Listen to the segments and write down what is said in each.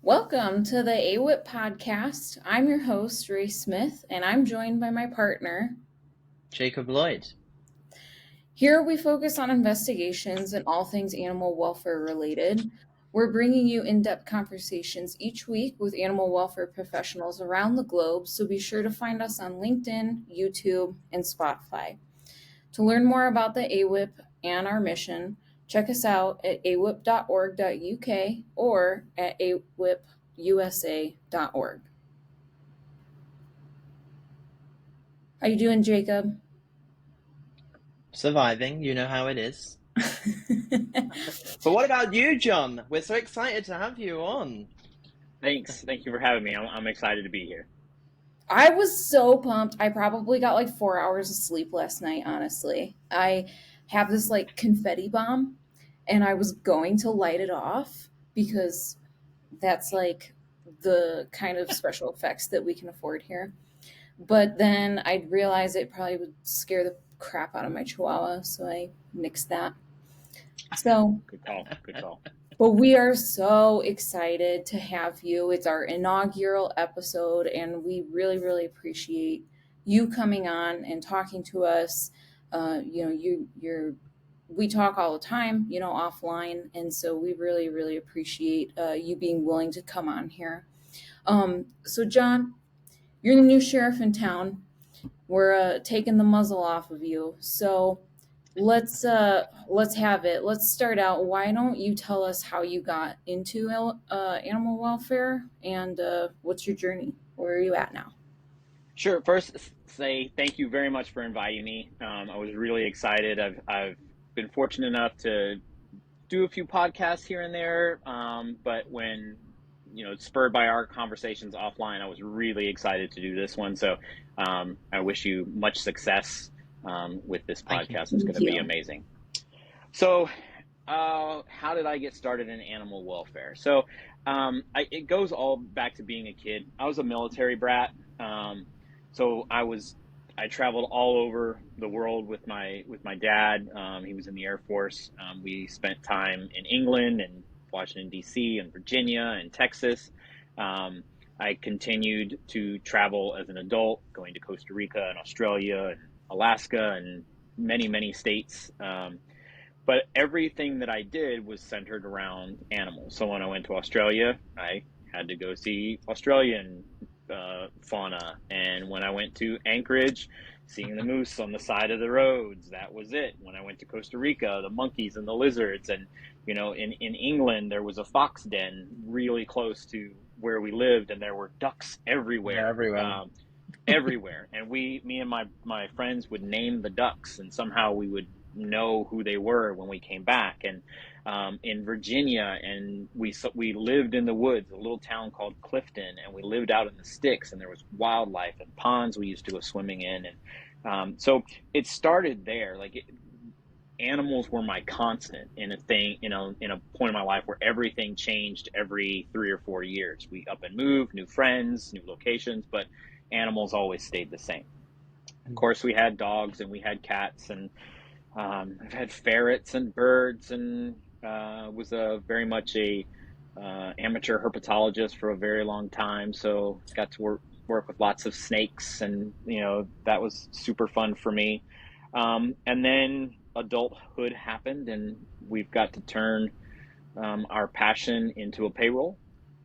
Welcome to the AWIP podcast. I'm your host, Ray Smith, and I'm joined by my partner, Jacob Lloyd. Here we focus on investigations and all things animal welfare related. We're bringing you in-depth conversations each week with animal welfare professionals around the globe, so be sure to find us on LinkedIn, YouTube, and Spotify. To learn more about the AWIP and our mission, check us out at awip.org.uk or at awipusa.org. How you doing, Jacob? Surviving, you know how it is. But what about you, John? We're so excited to have you on. Thanks. Thank you for having me. I'm excited to be here. I was so pumped. I probably got like 4 hours of sleep last night, honestly. I have this like confetti bomb and I was going to light it off because that's like the kind of special effects that we can afford here. But then I realized it probably would scare the crap out of my chihuahua, so I nixed that. So Good call. Good call. But we are so excited to have you. It's our inaugural episode, and we really, really appreciate you coming on and talking to us. We talk all the time, offline, and so we really, really appreciate you being willing to come on here. So, John, you're the new sheriff in town. We're taking the muzzle off of you. So let's have it. Let's start out. Why don't you tell us how you got into animal welfare and what's your journey? Where are you at now? Sure. First, say thank you very much for inviting me. I was really excited. I've been fortunate enough to do a few podcasts here and there, but when spurred by our conversations offline, I was really excited to do this one. So I wish you much success with this podcast. It's going to be amazing. So how did I get started in animal welfare? So it goes all back to being a kid. I was a military brat. So I traveled all over the world with my dad. He was in the Air Force. We spent time in England and Washington, D.C. and Virginia and Texas. I continued to travel as an adult, going to Costa Rica and Australia and Alaska and many, many states. But everything that I did was centered around animals. So when I went to Australia, I had to go see Australian fauna. And when I went to Anchorage, seeing the moose on the side of the roads, that was it. When I went to Costa Rica, the monkeys and the lizards. And, in England, there was a fox den really close to where we lived, and there were ducks everywhere. Yeah, everywhere. Everywhere. And me and my friends would name the ducks, and somehow we would know who they were when we came back. And in Virginia, and we lived in the woods, a little town called Clifton, and we lived out in the sticks, and there was wildlife and ponds we used to go swimming in. And so it started there. Animals were my constant in a thing, in a point in my life where everything changed every 3 or 4 years. We up and moved, new friends, new locations, but animals always stayed the same. Of course, we had dogs and we had cats, and I've had ferrets and birds, and was very much a amateur herpetologist for a very long time. So got to work with lots of snakes, and that was super fun for me. And then adulthood happened, and we've got to turn our passion into a payroll.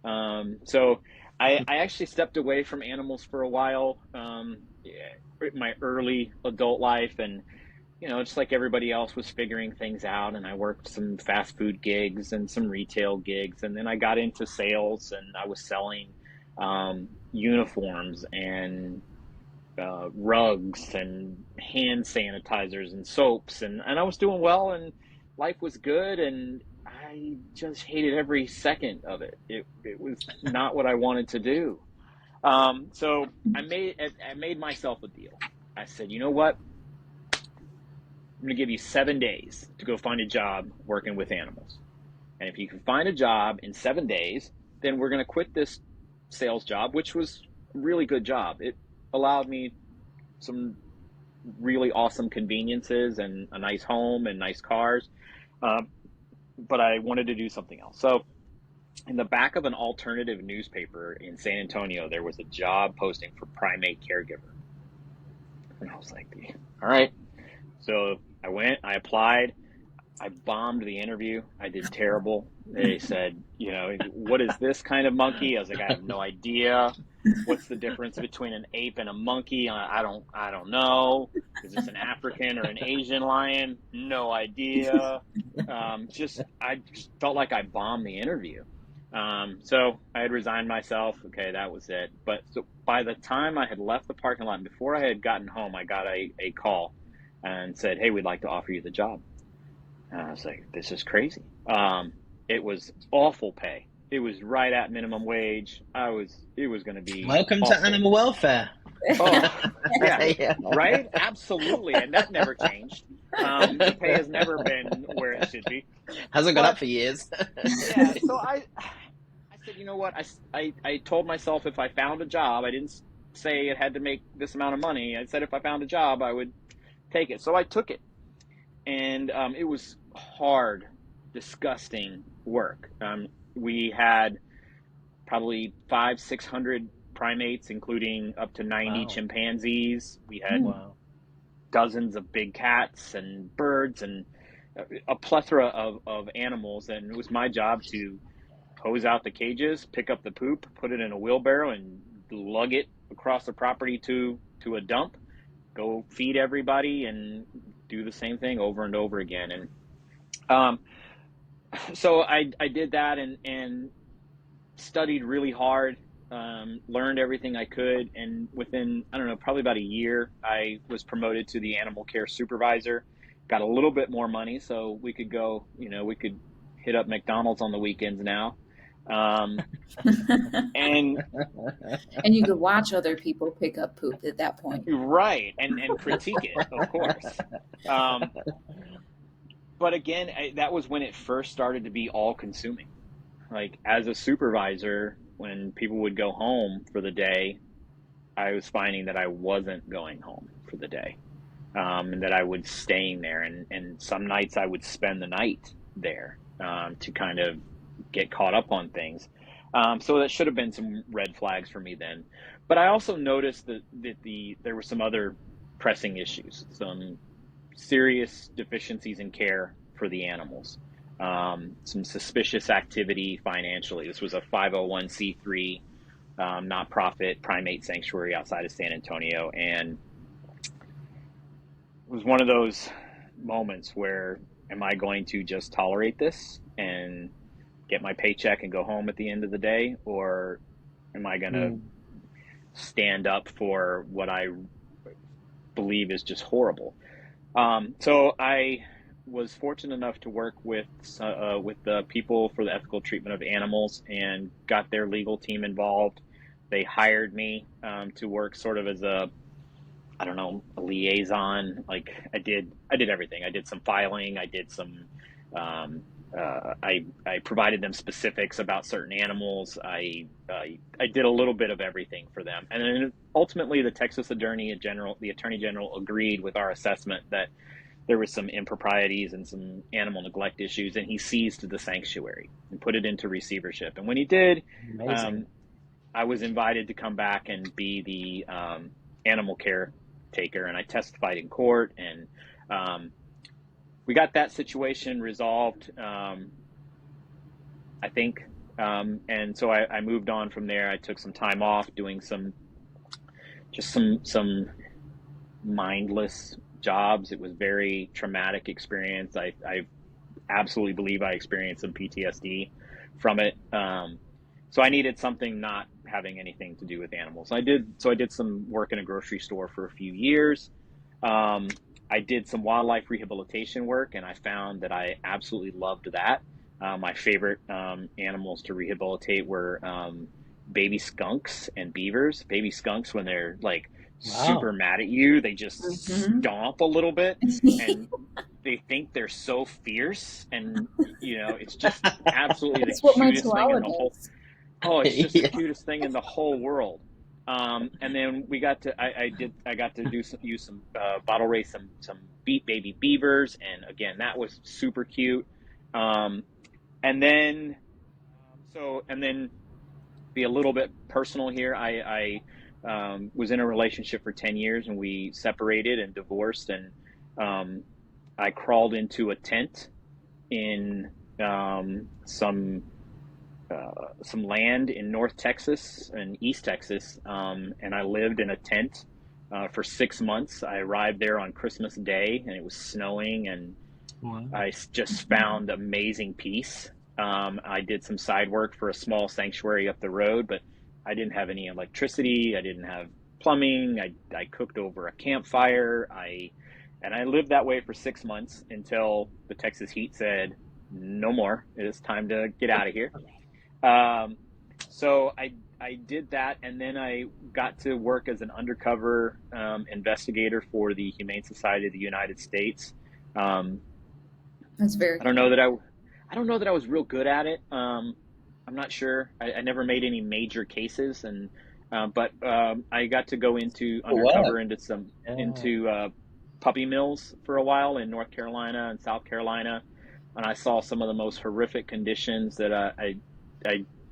So I actually stepped away from animals for a while, my early adult life, and just like everybody else was figuring things out, and I worked some fast food gigs and some retail gigs, and then I got into sales, and I was selling uniforms and rugs and hand sanitizers and soaps, and I was doing well, and life was good, and I just hated every second of it. It was not what I wanted to do. So I made myself a deal. I said, you know what? I'm going to give you 7 days to go find a job working with animals. And if you can find a job in 7 days, then we're going to quit this sales job, which was a really good job. It allowed me some really awesome conveniences and a nice home and nice cars. But I wanted to do something else. So in the back of an alternative newspaper in San Antonio, there was a job posting for primate caregiver. And I was like, all right. So I went, I applied, I bombed the interview. I did terrible. They said, what is this kind of monkey? I was like, I have no idea. What's the difference between an ape and a monkey? I don't know. Is this an African or an Asian lion? No idea. I just felt like I bombed the interview. So I had resigned myself. Okay, that was it. But so by the time I had left the parking lot, before I had gotten home, I got a call and said, hey, we'd like to offer you the job. And I was like, this is crazy. It was awful pay. It was right at minimum wage. It was going to be Welcome awful. to animal welfare. Oh, yeah, right? Absolutely. And that never changed. The pay has never been where it should be. Hasn't gone up for years. Yeah, so I said, you know what? I told myself if I found a job, I didn't say it had to make this amount of money. I said if I found a job, I would take it. So I took it. And it was hard, disgusting work. We had probably 500-600 primates, including up to 90 chimpanzees. We had dozens of big cats and birds and a plethora of animals. And it was my job to hose out the cages, pick up the poop, put it in a wheelbarrow, and lug it across the property to a dump, go feed everybody, and do the same thing over and over again. And so I did that and studied really hard, learned everything I could. And within, I don't know, probably about a year, I was promoted to the animal care supervisor, got a little bit more money. So we could go, we could hit up McDonald's on the weekends now. And you could watch other people pick up poop at that point. Right. And critique it, of course. But again, that was when it first started to be all consuming. Like as a supervisor, when people would go home for the day, I was finding that I wasn't going home for the day, and that I was staying there. And some nights I would spend the night there, to kind of get caught up on things. So that should have been some red flags for me then. But I also noticed that there were some other pressing issues, some serious deficiencies in care for the animals, some suspicious activity financially. This was a 501c3 nonprofit primate sanctuary outside of San Antonio. And it was one of those moments where, am I going to just tolerate this and get my paycheck and go home at the end of the day? Or am I going to stand up for what I believe is just horrible? So I was fortunate enough to work with the people for the ethical treatment of animals and got their legal team involved. They hired me to work sort of as a liaison. Like I did everything. I did some filing. I did some. I provided them specifics about certain animals. I did a little bit of everything for them, and then ultimately the Texas Attorney General agreed with our assessment that there was some improprieties and some animal neglect issues, and he seized the sanctuary and put it into receivership. And when he did, I was invited to come back and be the animal caretaker, and I testified in court, and we got that situation resolved, I think. And so I moved on from there. I took some time off doing some mindless jobs. It was very traumatic experience. I absolutely believe I experienced some PTSD from it. So I needed something not having anything to do with animals. So I did some work in a grocery store for a few years. I did some wildlife rehabilitation work, and I found that I absolutely loved that. My favorite animals to rehabilitate were baby skunks and beavers. Baby skunks, when they're like super mad at you, they just stomp a little bit, and they think they're so fierce, and it's just absolutely the cutest thing in the whole. Oh, it's just the cutest thing in the whole world. And then I got to use some bottle race some baby beavers, and again that was super cute. And then So, and then be a little bit personal here. I was in a relationship for 10 years and we separated and divorced, and I crawled into a tent in some land in North Texas and East Texas, and I lived in a tent for 6 months. I arrived there on Christmas Day, and it was snowing, and Wow. I just found amazing peace. I did some side work for a small sanctuary up the road, but I didn't have any electricity. I didn't have plumbing. I cooked over a campfire. And I lived that way for 6 months until the Texas heat said, no more. It is time to get out of here. So I did that, and then I got to work as an undercover investigator for the Humane Society of the United States. That's very I don't know that I was real good at it. I'm not sure. I never made any major cases, and but I got to go into undercover into puppy mills for a while in North Carolina and South Carolina, and I saw some of the most horrific conditions that I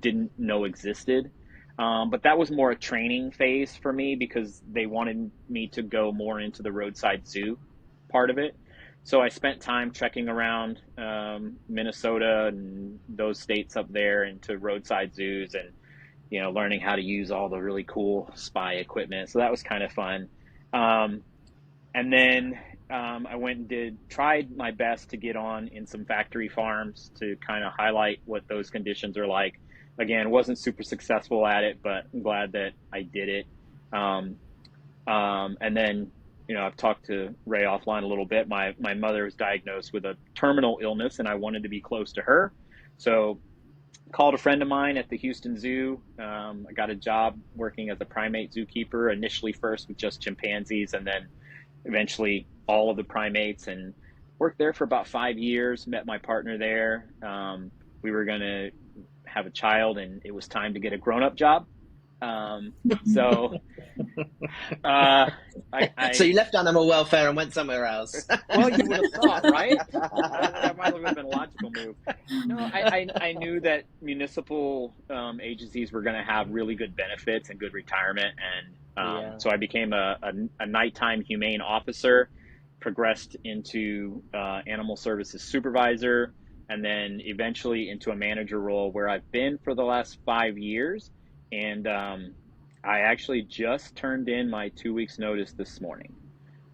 didn't know existed. But that was more a training phase for me because they wanted me to go more into the roadside zoo part of it. So I spent time trekking around Minnesota and those states up there into roadside zoos, and learning how to use all the really cool spy equipment. So that was kind of fun. And then I went and tried my best to get on in some factory farms to kind of highlight what those conditions are like. Again, wasn't super successful at it, but I'm glad that I did it. And then, I've talked to Ray offline a little bit. My mother was diagnosed with a terminal illness, and I wanted to be close to her. So called a friend of mine at the Houston Zoo. I got a job working as a primate zookeeper, initially first with just chimpanzees, and then eventually all of the primates, and worked there for about 5 years, met my partner there. We were going to have a child, and it was time to get a grown-up job. So you left animal welfare and went somewhere else. Well, you would have thought, right? That might have been a logical move. No, I knew that municipal agencies were going to have really good benefits and good retirement, and so I became a nighttime humane officer, progressed into animal services supervisor, and then eventually into a manager role where I've been for the last 5 years. And I actually just turned in my 2 weeks notice this morning.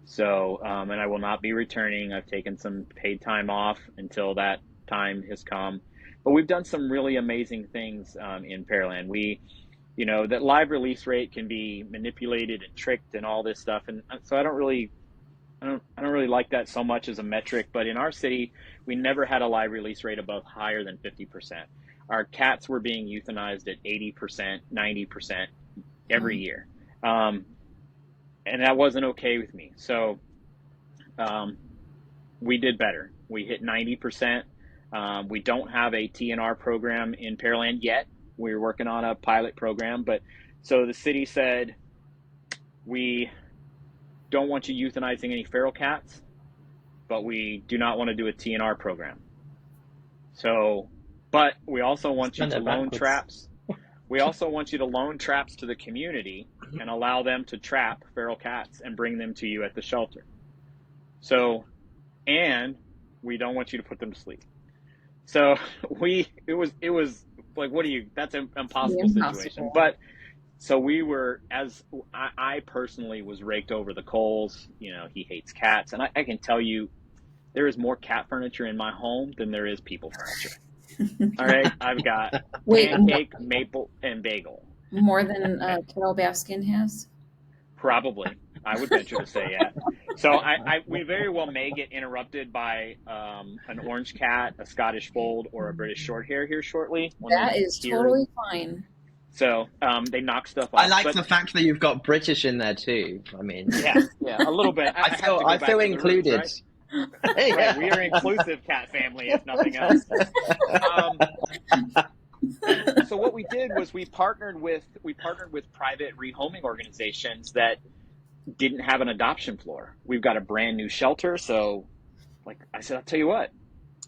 So, and I will not be returning. I've taken some paid time off until that time has come. But we've done some really amazing things in Pearland. That live release rate can be manipulated and tricked and all this stuff. And so I don't really like that so much as a metric, but in our city, we never had a live release rate higher than 50%. Our cats were being euthanized at 80%, 90% every year. And that wasn't okay with me. So we did better. We hit 90%. We don't have a TNR program in Pearland yet. We're working on a pilot program. But so the city said, we don't want you euthanizing any feral cats, but we do not want to do a TNR program. So, but we also want you to loan traps. We also want you to loan traps to the community and allow them to trap feral cats and bring them to you at the shelter. So, and we don't want you to put them to sleep. So it was like, that's an impossible situation. But so we were, I personally was raked over the coals. He hates cats. And I can tell you, there is more cat furniture in my home than there is people furniture. All right. I've got pancake, maple, and bagel. More than Carol Baskin has? Probably. I would venture to say, yeah. So we very well may get interrupted by an orange cat, a Scottish fold, or a British short hair here shortly. That is totally fine. So they knock stuff off. I like the fact that you've got British in there too. I mean, yeah, a little bit. I feel included. Roots, right? Right, we are an inclusive cat family, if nothing else. So what we did was we partnered with private rehoming organizations that didn't have an adoption floor. We've got a brand new shelter, so like I said, I'll tell you what,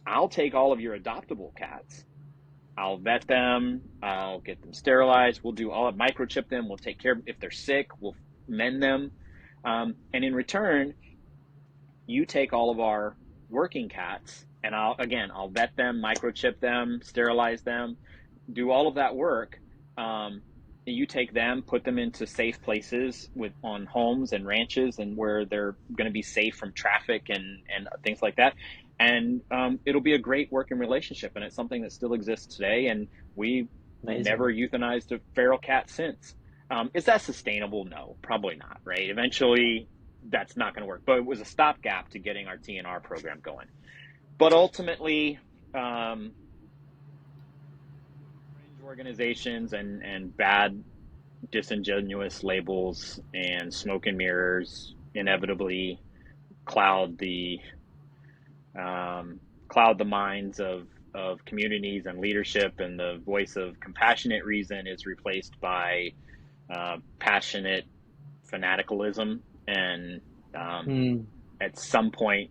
I'll take all of your adoptable cats, I'll vet them. I'll get them sterilized. We'll do all microchip them. We'll take care of if they're sick. We'll mend them. And in return, you take all of our working cats, and I'll vet them, microchip them, sterilize them, do all of that work. You take them, put them into safe places on homes and ranches, and where they're going to be safe from traffic and things like that. And it'll be a great working relationship, and it's something that still exists today. And we never euthanized a feral cat since. Is that sustainable? No, probably not. Right? Eventually, that's not going to work. But it was a stopgap to getting our TNR program going. But ultimately, fringe organizations and bad, disingenuous labels and smoke and mirrors inevitably cloud the minds of communities and leadership, and the voice of compassionate reason is replaced by passionate fanaticalism. And at some point,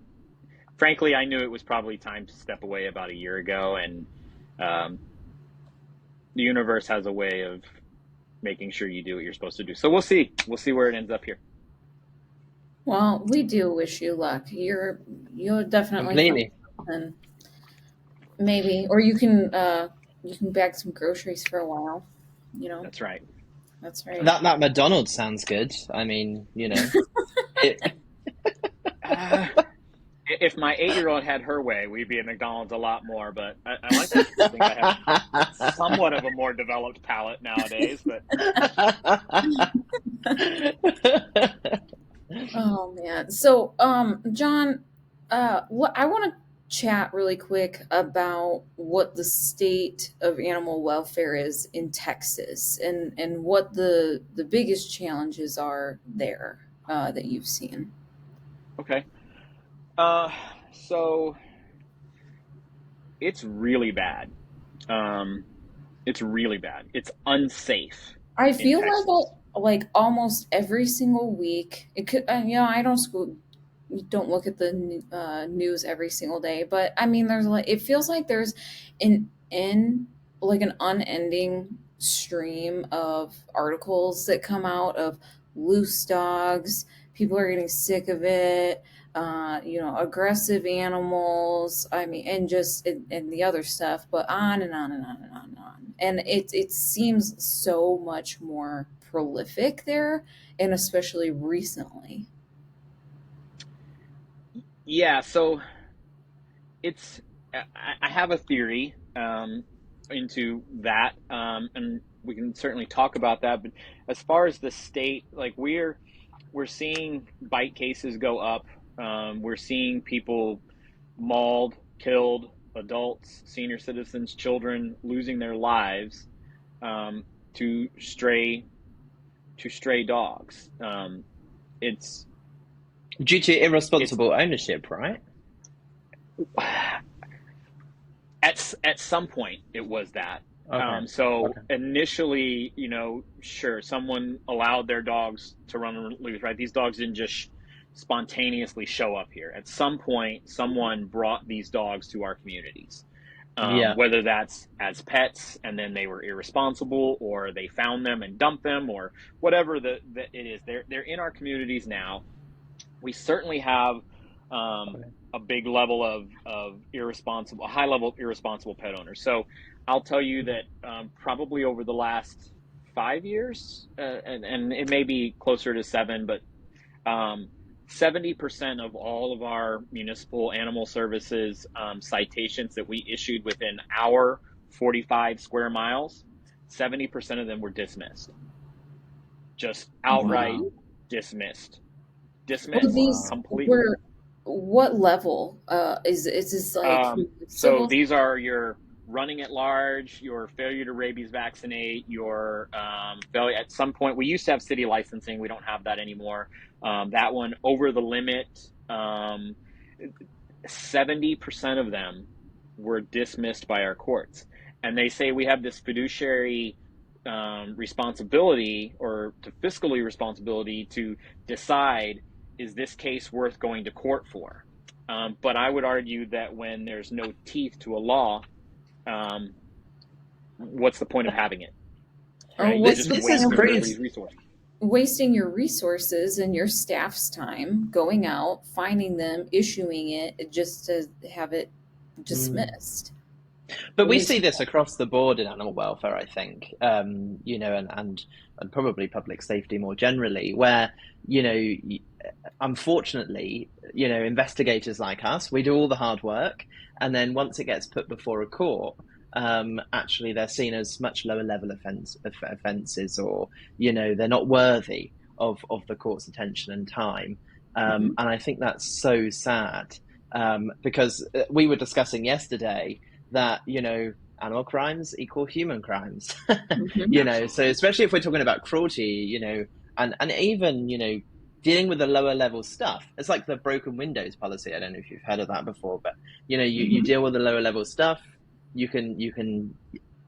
frankly, I knew it was probably time to step away about a year ago, and the universe has a way of making sure you do what you're supposed to do. So we'll see where it ends up here. Well, we do wish you luck. You'll definitely completely. And maybe, or you can bag some groceries for a while. That's right. That's right. That McDonald's sounds good. I mean, If my 8-year-old had her way, we'd be at McDonald's a lot more. But I like to think I have somewhat of a more developed palate nowadays. But oh man. So, John, what I want to chat really quick about what the state of animal welfare is in Texas, and what the biggest challenges are there that you've seen. Okay. So it's really bad. It's really bad. It's unsafe. I feel like almost every single week it could. I don't look at the news every single day, but I mean, it feels like there's an unending stream of articles that come out of loose dogs. People are getting sick of it. Aggressive animals. I mean, and the other stuff, but on and on and on and on and on. And it seems so much more prolific there, and especially recently. Yeah, so I have a theory into that, and we can certainly talk about that. But as far as the state, like we're seeing bite cases go up. We're seeing people mauled, killed, adults, senior citizens, children losing their lives to stray dogs. It's due to irresponsible ownership, right? At some point it was that. Okay. Initially, sure, someone allowed their dogs to run loose, right? These dogs didn't just spontaneously show up here. At some point, someone brought these dogs to our communities. Whether that's as pets and then they were irresponsible, or they found them and dumped them, or whatever it is. They're in our communities now. We certainly have a big level of a high level of irresponsible pet owners. So I'll tell you that probably over the last 5 years, and it may be closer to 7, but 70% of all of our municipal animal services citations that we issued within our 45 square miles, 70% of them were dismissed. Just outright dismissed. Completely. What level is this like? So these are your running at large, your failure to rabies vaccinate, your failure at some point. We used to have city licensing. We don't have that anymore. That one over the limit. 70% of them were dismissed by our courts, and they say we have this fiduciary responsibility, or to fiscally responsibility, to decide, is this case worth going to court for? But I would argue that when there's no teeth to a law, what's the point of having it, Or right? You're what's just the This is point of wasting crazy. everybody's resources. wasting your resources and your staff's time going out, finding them, issuing it just to have it dismissed? But It we makes see me this across the board in animal welfare, I think, and probably public safety more generally, where, unfortunately, investigators like us, we do all the hard work, and then once it gets put before a court, actually they're seen as much lower level offenses, or, they're not worthy of the court's attention and time. Mhm. And I think that's so sad, because we were discussing yesterday that animal crimes equal human crimes. Mhm. So Absolutely. especially if we're talking about cruelty, and even dealing with the lower level stuff. It's like the broken windows policy. I don't know if you've heard of that before, but you Mhm. deal with the lower level stuff, you can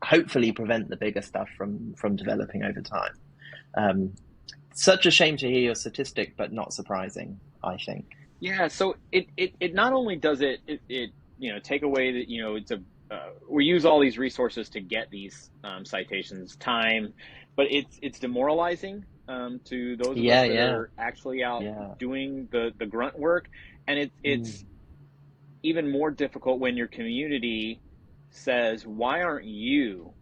hopefully prevent the bigger stuff from developing over time. Such a shame to hear your statistic, but not surprising, I think. Yeah, so it not only does it take away that it's a we use all these resources to get these citations, time, but it's demoralizing to those of us Yeah, that yeah, are actually out yeah. doing the grunt work, and it's Mm. even more difficult when your community says, "Why aren't you,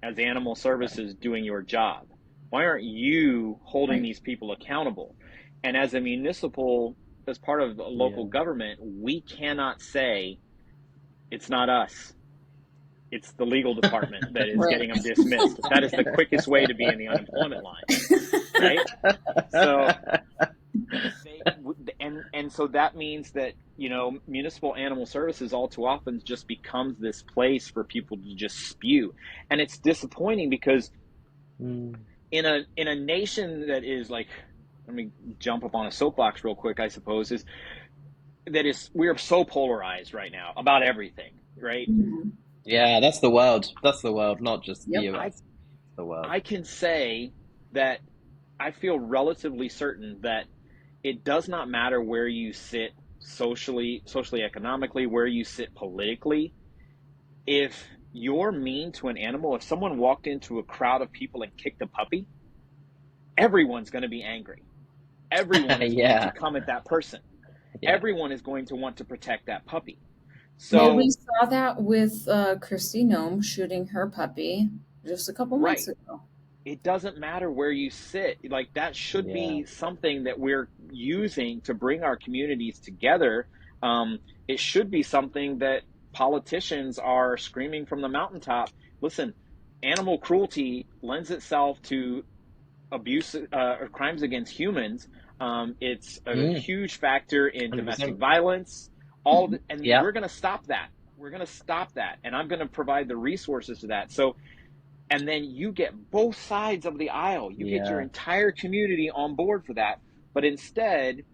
as animal services, doing your job? Why aren't you holding Right. these people accountable?" And as a municipal, as part of the local Yeah. government, we cannot say it's not us. It's the legal department that is Right. getting them dismissed. That is the quickest way to be in the unemployment line, right? So they and so that means that municipal animal services all too often just becomes this place for people to just spew, and it's disappointing because Mm. in a nation that is like, let me jump up on a soapbox real quick, I suppose, is that is we are so polarized right now about everything, right? Mhm. Yeah, that's the world. That's the world, not just the Yep. I US. It's the world. I can say that I feel relatively certain that it does not matter where you sit socially, economically, where you sit politically. If you're mean to an animal, if someone walked into a crowd of people and kicked a puppy, everyone's going to be angry. Everyone is going to Yeah, come at that person. yeah. Everyone is going to want to protect that puppy. Well, we So, saw that with Christy Nome shooting her puppy just a couple months right, ago. it doesn't matter where you sit. Like, that should Yeah. be something that we're using to bring our communities together. It should be something that politicians are screaming from the mountaintop. Listen, animal cruelty lends itself to abuse or crimes against humans. It's a Mm, huge factor in domestic 100%. violence. Mhm. And Yeah. we're going to stop that. We're going to stop that, and I'm going to provide the resources to that. So, and then you get both sides of the aisle. You get your Yeah. entire community on board for that. But instead,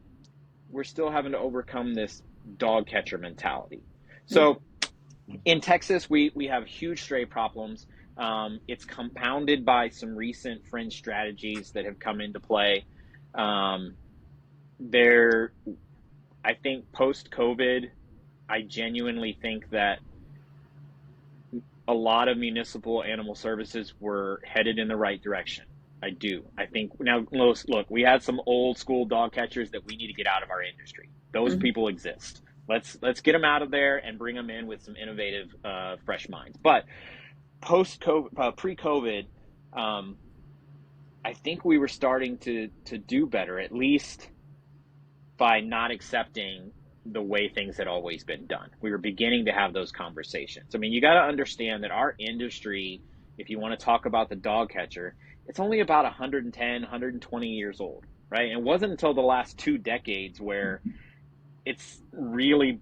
we're still having to overcome this dog catcher mentality. Yep. So in Texas, we have huge stray problems. It's compounded by some recent fringe strategies that have come into play. Um, there, I think post COVID, I genuinely think that a lot of municipal animal services were headed in the right direction. I do. I think now, look, we had some old school dog catchers that we need to get out of our industry. Those Mhm. people exist. Let's get them out of there and bring them in with some innovative, fresh minds. But post COVID, pre COVID, um, I think we were starting to do better, at least by not accepting the way things had always been done. We were beginning to have those conversations. I mean, you got to understand that our industry, if you want to talk about the dog catcher, it's only about 110, 120 years old, right? And it wasn't until the last 2 decades where it's really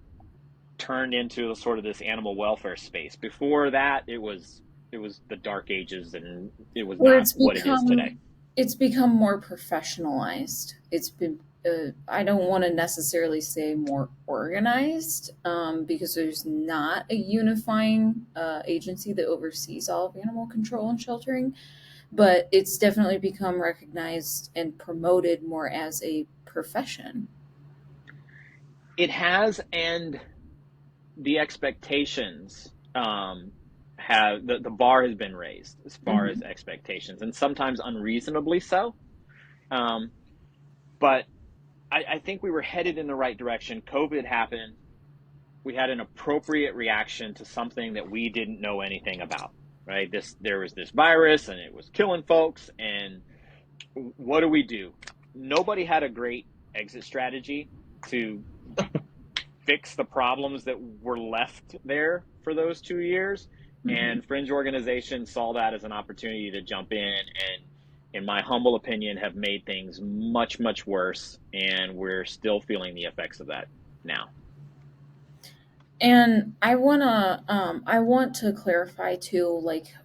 turned into sort of this animal welfare space. Before that, it was the dark ages, and it was Where not what it is today. it's become more professionalized. It's been I don't want to necessarily say more organized, because there's not a unifying agency that oversees all of animal control and sheltering, but it's definitely become recognized and promoted more as a profession. It has, and the expectations have the bar has been raised as far as Mhm. expectations, and sometimes unreasonably so. Um, but I think we were headed in the right direction. COVID happened. We had an appropriate reaction to something that we didn't know anything about, right? There was this virus and it was killing folks. And what do we do? Nobody had a great exit strategy to fix the problems that were left there for those 2 years. Mhm. And fringe organizations saw that as an opportunity to jump in and, in my humble opinion, have made things much, much worse. And we're still feeling the effects of that now. And I want to clarify too, like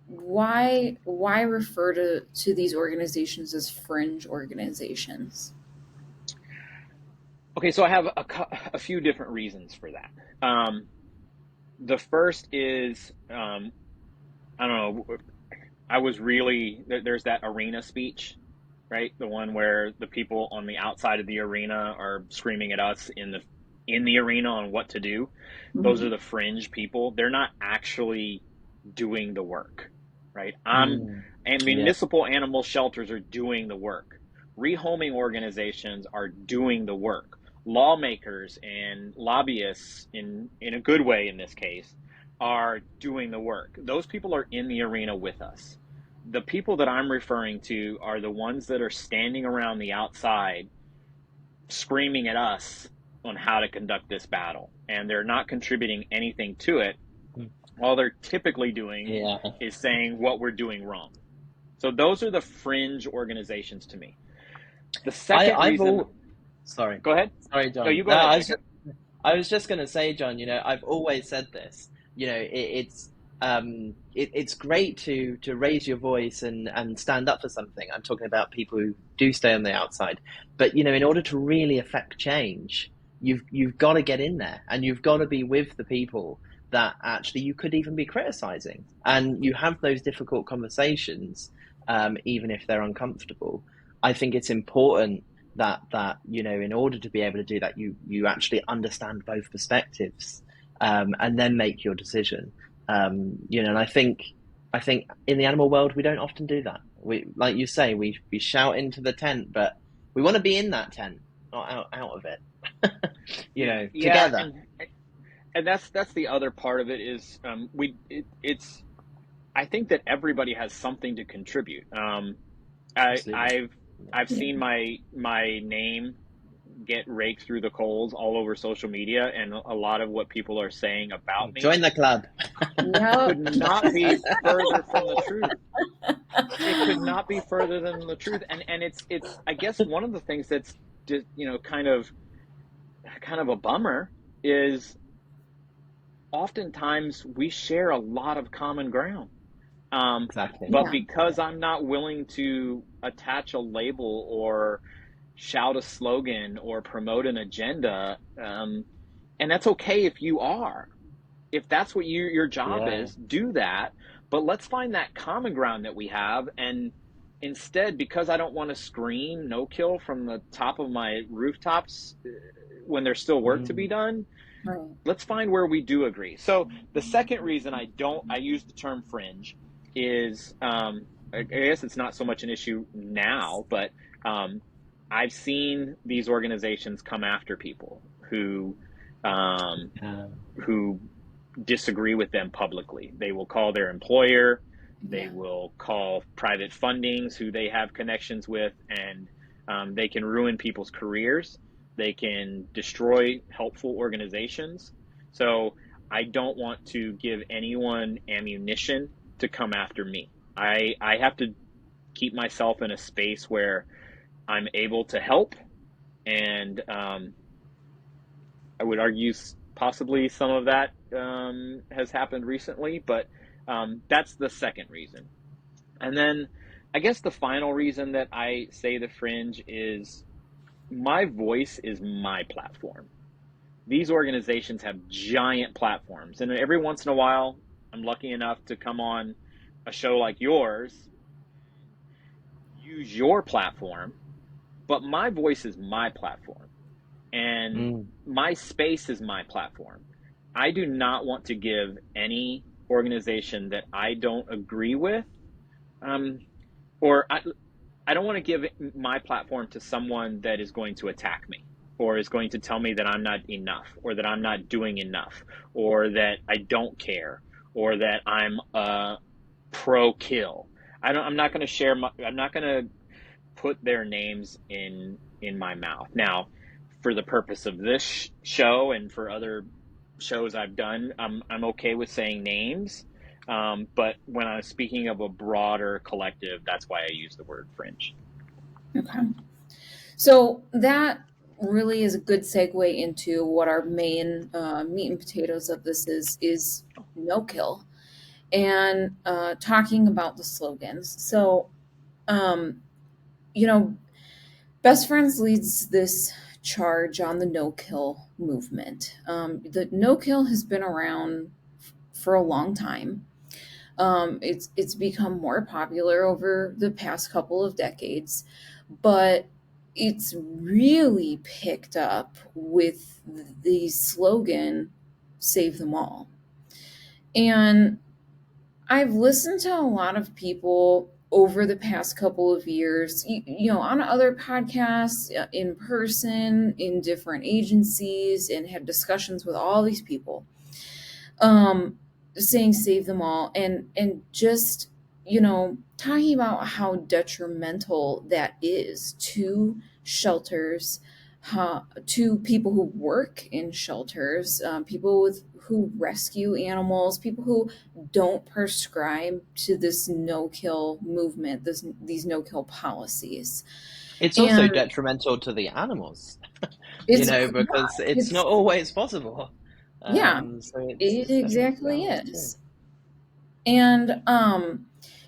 why refer to these organizations as fringe organizations? Okay, so I have a few different reasons for that. The first is, I don't know, I was really, there's that arena speech, right? The one where the people on the outside of the arena are screaming at us in the arena on what to do. Those Mhm. are the fringe people. They're not actually doing the work, right? Mm. And Yeah. municipal animal shelters are doing the work. Rehoming organizations are doing the work. Lawmakers and lobbyists, in a good way in this case, are doing the work. Those people are in the arena with us. The people that I'm referring to are the ones that are standing around the outside screaming at us on how to conduct this battle, and they're not contributing anything to it. All they're typically doing Yeah. is saying what we're doing wrong. So those are the fringe organizations to me. The second I've reason, all sorry. go ahead. Sorry, No, John. you go No, ahead, Jacob. I was just going to say, John, I've always said this. It's great to raise your voice and stand up for something. I'm talking about people who do stay on the outside. But, in order to really affect change, you've got to get in there and you've got to be with the people that actually you could even be criticizing. And you have those difficult conversations, even if they're uncomfortable. I think it's important that in order to be able to do that, you actually understand both perspectives, and then make your decision. And I think in the animal world we don't often do that. We, like you say, we shout into the tent, but we want to be in that tent, not out of it. Yeah, Together. and that's the other part of it is, it's I think that everybody has something to contribute. I Absolutely. I've Yeah. seen my name get raked through the coals all over social media, and a lot of what people are saying about me Join the club. could Yep. not be further from the truth. It could not be further than the truth. And it's I guess one of the things that's just, kind of a bummer is oftentimes we share a lot of common ground. Exactly. But Yeah. because I'm not willing to attach a label or shout a slogan or promote an agenda, and that's okay if you are. If that's what your job Yeah. is, do that. But let's find that common ground that we have. And instead, because I don't want to scream no kill from the top of my rooftops when there's still work to be Mm. done, Right. let's find where we do agree. So the second reason I use the term fringe is, I guess it's not so much an issue now, but um, I've seen these organizations come after people um, Um, who disagree with them publicly. They will call their employer, they Yeah. will call private fundings who they have connections with, and they can ruin people's careers. They can destroy helpful organizations. So I don't want to give anyone ammunition to come after me. I have to keep myself in a space where I'm able to help, and I would argue possibly some of that has happened recently, but that's the second reason. And then I guess the final reason that I say the fringe is my voice is my platform. These organizations have giant platforms, and every once in a while, I'm lucky enough to come on a show like yours, use your platform, but my voice is my platform, and mm, my space is my platform. I do not want to give any organization that I don't agree with, um, or I don't want to give my platform to someone that is going to attack me or is going to tell me that I'm not enough or that I'm not doing enough or that I don't care or that I'm pro kill. I'm not going to share I'm not going to put their names in my mouth. Now, for the purpose of this show and for other shows I've done, I'm okay with saying names. But when I'm speaking of a broader collective, that's why I use the word fringe. Okay. So that really is a good segue into what our main meat and potatoes of this is no kill, and talking about the slogans. So, um, you know, Best Friends leads this charge on the no kill movement. The no kill has been around for a long time. It's become more popular over the past couple of decades, but it's really picked up with the slogan "Save them all." And I've listened to a lot of people over the past couple of years, on other podcasts, in person, in different agencies, and had discussions with all these people, um, saying "save them all," and just talking about how detrimental that is to shelters, to people who work in shelters, people who rescue animals, people who don't prescribe to this no kill movement, these no kill policies. It's also And detrimental to the animals, it's because it's it's not always possible. yeah, So it it's definitely for the exactly animals too. is. And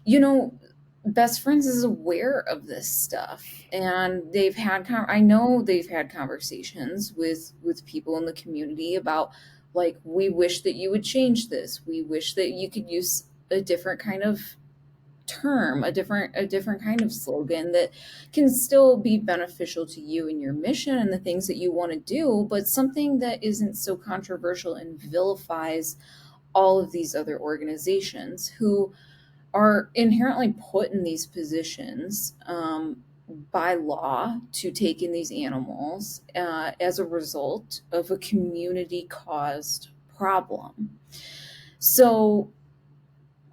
you know, Best Friends is aware of this stuff, and I know they've had conversations with people in the community about, like, we wish that you would change this. We wish that you could use a different kind of term, a different kind of slogan that can still be beneficial to you and your mission and the things that you want to do, but something that isn't so controversial and vilifies all of these other organizations who are inherently put in these positions, by law, to take in these animals as a result of a community caused problem. So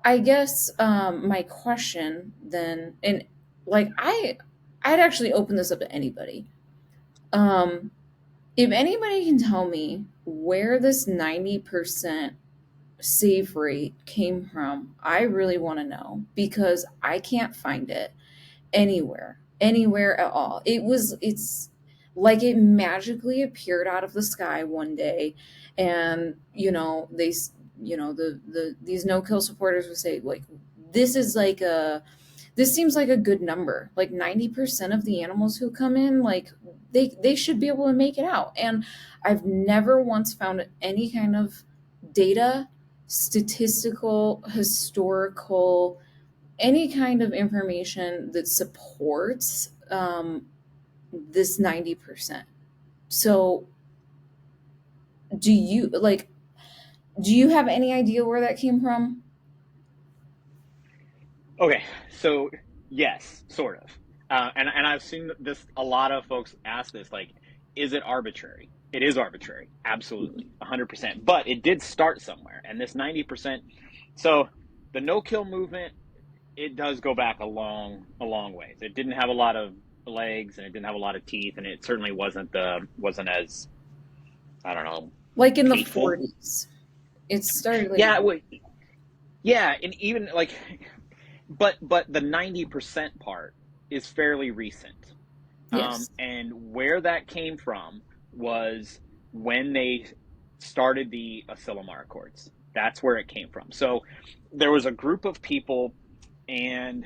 I guess my question then, and like I'd actually open this up to anybody. Um, if anybody can tell me where this 90% save rate came from, I really want to know, because I can't find it anywhere at all. It's like it magically appeared out of the sky one day, and these no kill supporters would say, like, this is like a this seems like a good number. Like 90% of the animals who come in, like, they should be able to make it out. And I've never once found any kind of data, statistical, historical, any kind of information that supports this 90%. So do you have any idea where that came from? Okay, so yes, sort of. And I've seen this, a lot of folks ask this, like, is it arbitrary? It is arbitrary, absolutely, 100%. But it did start somewhere, and this 90%. So the no kill movement, it does go back a long ways. It didn't have a lot of legs, and it didn't have a lot of teeth, and it certainly wasn't as, I don't know, Like in the hateful. 40s. It started like Yeah, yeah, and even like, but the 90% part is fairly recent. yes. And where that came from was when they started the Asilomar Accords. That's where it came from. So there was a group of people, and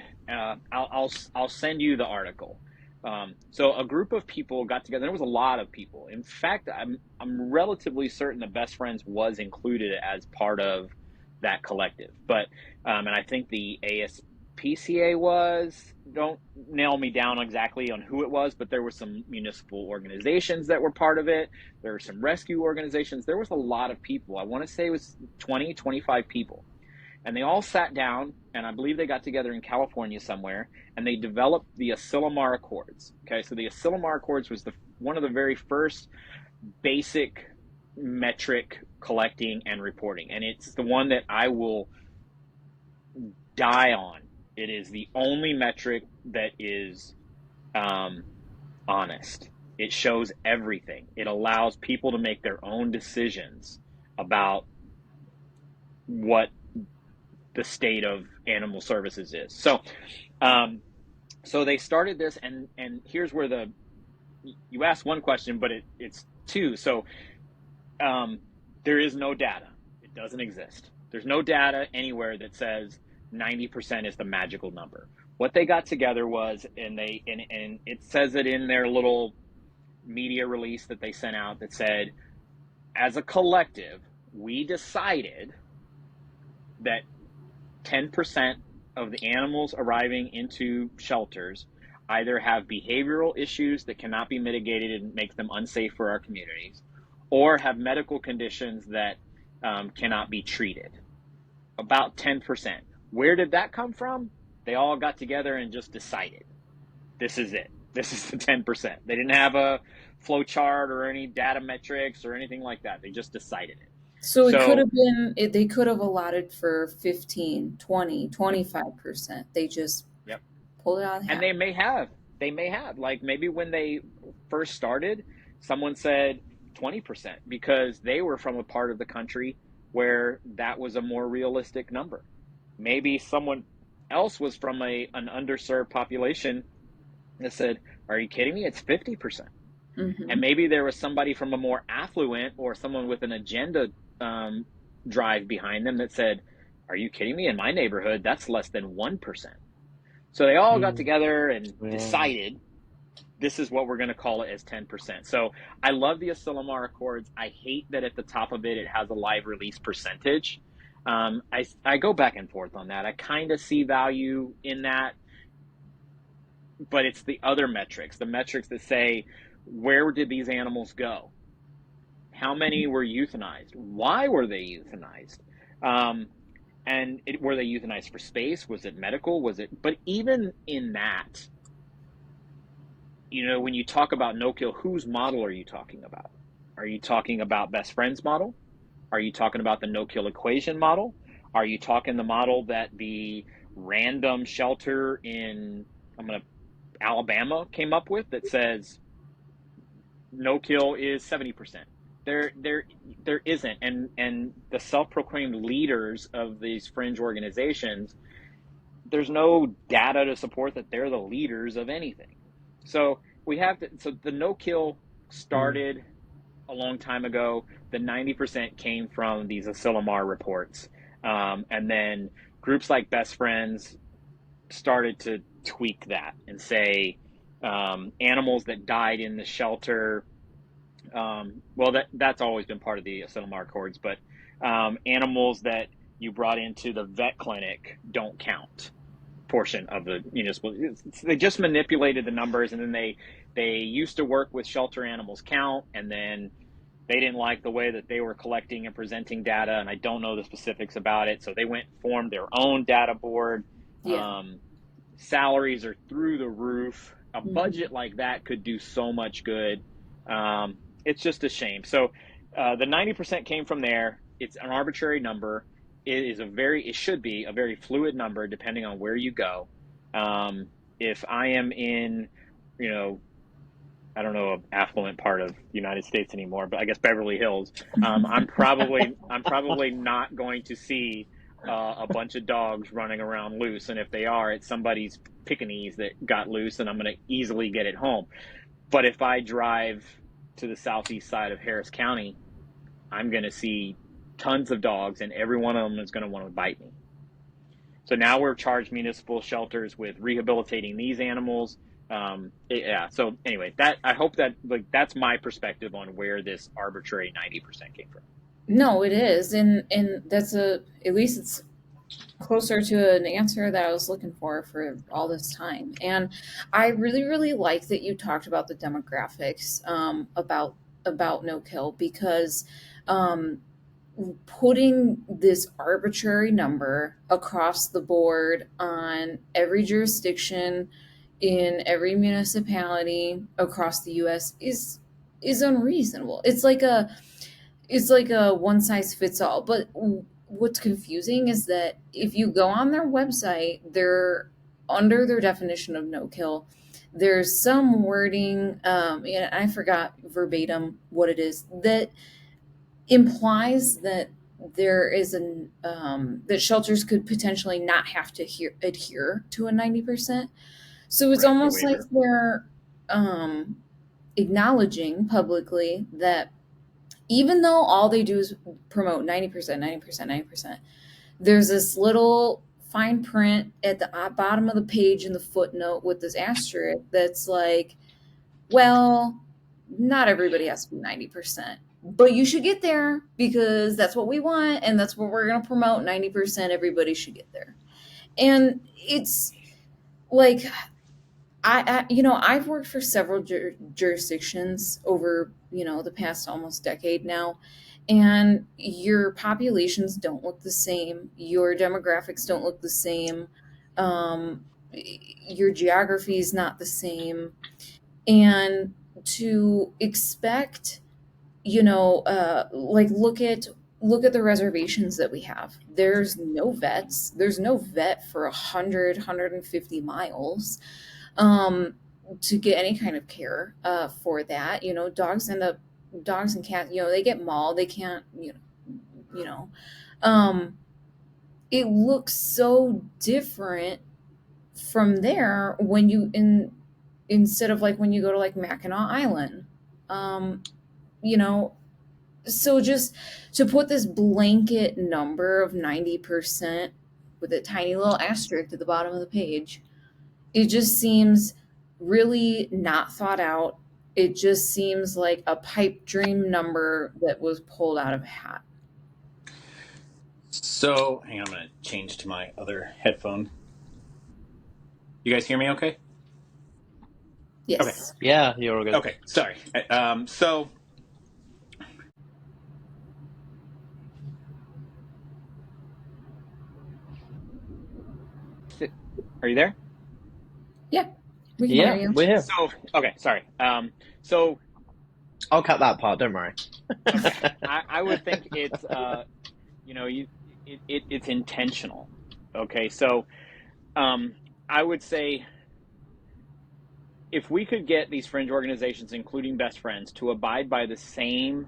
I'll send you the article. So a group of people got together. There was a lot of people. In fact, I'm relatively certain the Best Friends was included as part of that collective. But and I think the PCA was. Don't nail me down exactly on who it was, but there were some municipal organizations that were part of it. There were some rescue organizations. There was a lot of people. I want to say it was 20, 25 people. And they all sat down, and I believe they got together in California somewhere, and they developed the Asilomar Accords. Okay, so the Asilomar Accords was one of the very first basic metric collecting and reporting, and it's the one that I will die on. It is the only metric that is honest. It shows everything. It allows people to make their own decisions about what the state of animal services is. So they started this, and here's where you asked one question, but it's two. So there is no data. It doesn't exist. There's no data anywhere that says 90% is the magical number. What they got together was, and it says it in their little media release that they sent out, that said, as a collective, we decided that 10% of the animals arriving into shelters either have behavioral issues that cannot be mitigated and make them unsafe for our communities, or have medical conditions that cannot be treated. About 10%. Where did that come from? They all got together and just decided, this is it. This is the 10%. They didn't have a flow chart or any data metrics or anything like that. They just decided it. So it could have been, they could have allotted for 15, 20, 25%. They just pulled it out of the hat. And they may have, like maybe when they first started, someone said 20% because they were from a part of the country where that was a more realistic number. Maybe someone else was from an underserved population that said, are you kidding me? It's 50%. Mm-hmm. And maybe there was somebody from a more affluent or someone with an agenda drive behind them that said, are you kidding me? In my neighborhood, that's less than 1%. So they all got together and decided this is what we're going to call it as 10%. So I love the Asilomar Accords. I hate that at the top of it has a live release percentage. I go back and forth on that. I kind of see value in that, but it's the other metrics, the metrics that say, where did these animals go? How many were euthanized? Why were they euthanized? Were they euthanized for space? Was it medical? But even in that, when you talk about no-kill, whose model are you talking about? Are you talking about Best Friends model? Are you talking about the no-kill equation model? Are you talking the model that the random shelter in Alabama came up with that says no-kill is 70%? There isn't, and the self-proclaimed leaders of these fringe organizations, there's no data to support that they're the leaders of anything. So so the no-kill started a long time ago. The 90% came from these Asilomar reports, and then groups like Best Friends started to tweak that and say animals that died in the shelter. That's always been part of the Asilomar Accords, but animals that you brought into the vet clinic don't count. Portion of the municipal. They just manipulated the numbers, and then they used to work with Shelter Animals Count, and then they didn't like the way that they were collecting and presenting data, and I don't know the specifics about it, so they went and formed their own data board. Salaries are through the roof. A budget like that could do so much good. It's just a shame. So the 90% came from there. It's an arbitrary number. It should be a very fluid number depending on where you go. If I am in, I don't know, an affluent part of the United States anymore, but I guess Beverly Hills, I'm probably not going to see a bunch of dogs running around loose. And if they are, it's somebody's Pekingese that got loose, and I'm going to easily get it home. But if I drive to the southeast side of Harris County, I'm going to see tons of dogs, and every one of them is going to want to bite me. So now we're charged municipal shelters with rehabilitating these animals. So anyway, I hope that that's my perspective on where this arbitrary 90% came from. No, it is, and that's at least it's closer to an answer that I was looking for all this time. And I really, really like that you talked about the demographics, about no kill, because um, putting this arbitrary number across the board on every jurisdiction in every municipality across the US is unreasonable. It's like a one size fits all. But what's confusing is that if you go on their website, they're under their definition of no kill. There's some wording, and I forgot verbatim what it is, that implies that there is that shelters could potentially not have to adhere to a 90%. So it's Grant the almost like waiver. they're um, acknowledging publicly that even though all they do is promote 90%, 90%, 90%, there's this little fine print at the bottom of the page in the footnote with this asterisk that's like, well, not everybody has to be 90%, but you should get there because that's what we want and that's what we're going to promote. 90%, everybody should get there. And it's like, I've worked for several jurisdictions over, the past almost decade now, and your populations don't look the same. Your demographics don't look the same. Your geography is not the same. And to expect, like look at the reservations that we have. There's no vets. There's no vet for 150 miles to get any kind of care for that. Dogs and cats, they get mauled. They can't, you know, um, it looks so different from there when instead of like when you go to like Mackinac Island. Um, you know, so just to put this blanket number of 90% with a tiny little asterisk at the bottom of the page, it just seems really not thought out. It just seems like a pipe dream number that was pulled out of a hat. So, hang on, I'm going to change to my other headphone. You guys hear me okay? Okay. Yes. Yeah, you're all good. Okay, sorry. So, Are you there? Yeah. We can Yeah, hear you. we're here. So, okay, sorry. So I'll cut that part. Don't worry. okay, I would think it's it's intentional. Okay, so I would say if we could get these fringe organizations, including Best Friends, to abide by the same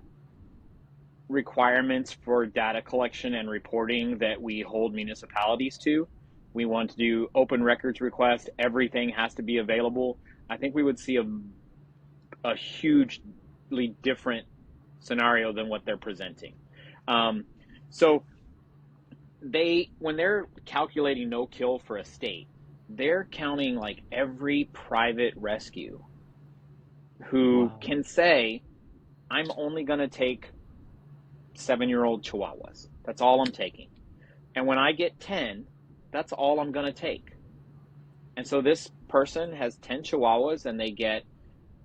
requirements for data collection and reporting that we hold municipalities to, we want to do open records request, everything has to be available, I think we would see a hugely different scenario than what they're presenting. So when they're calculating no kill for a state, they're counting like every private rescue who can say, I'm only going to take 7-year-old Chihuahuas. That's all I'm taking. And when I get 10, that's all I'm going to take. And so this person has 10 Chihuahuas and they get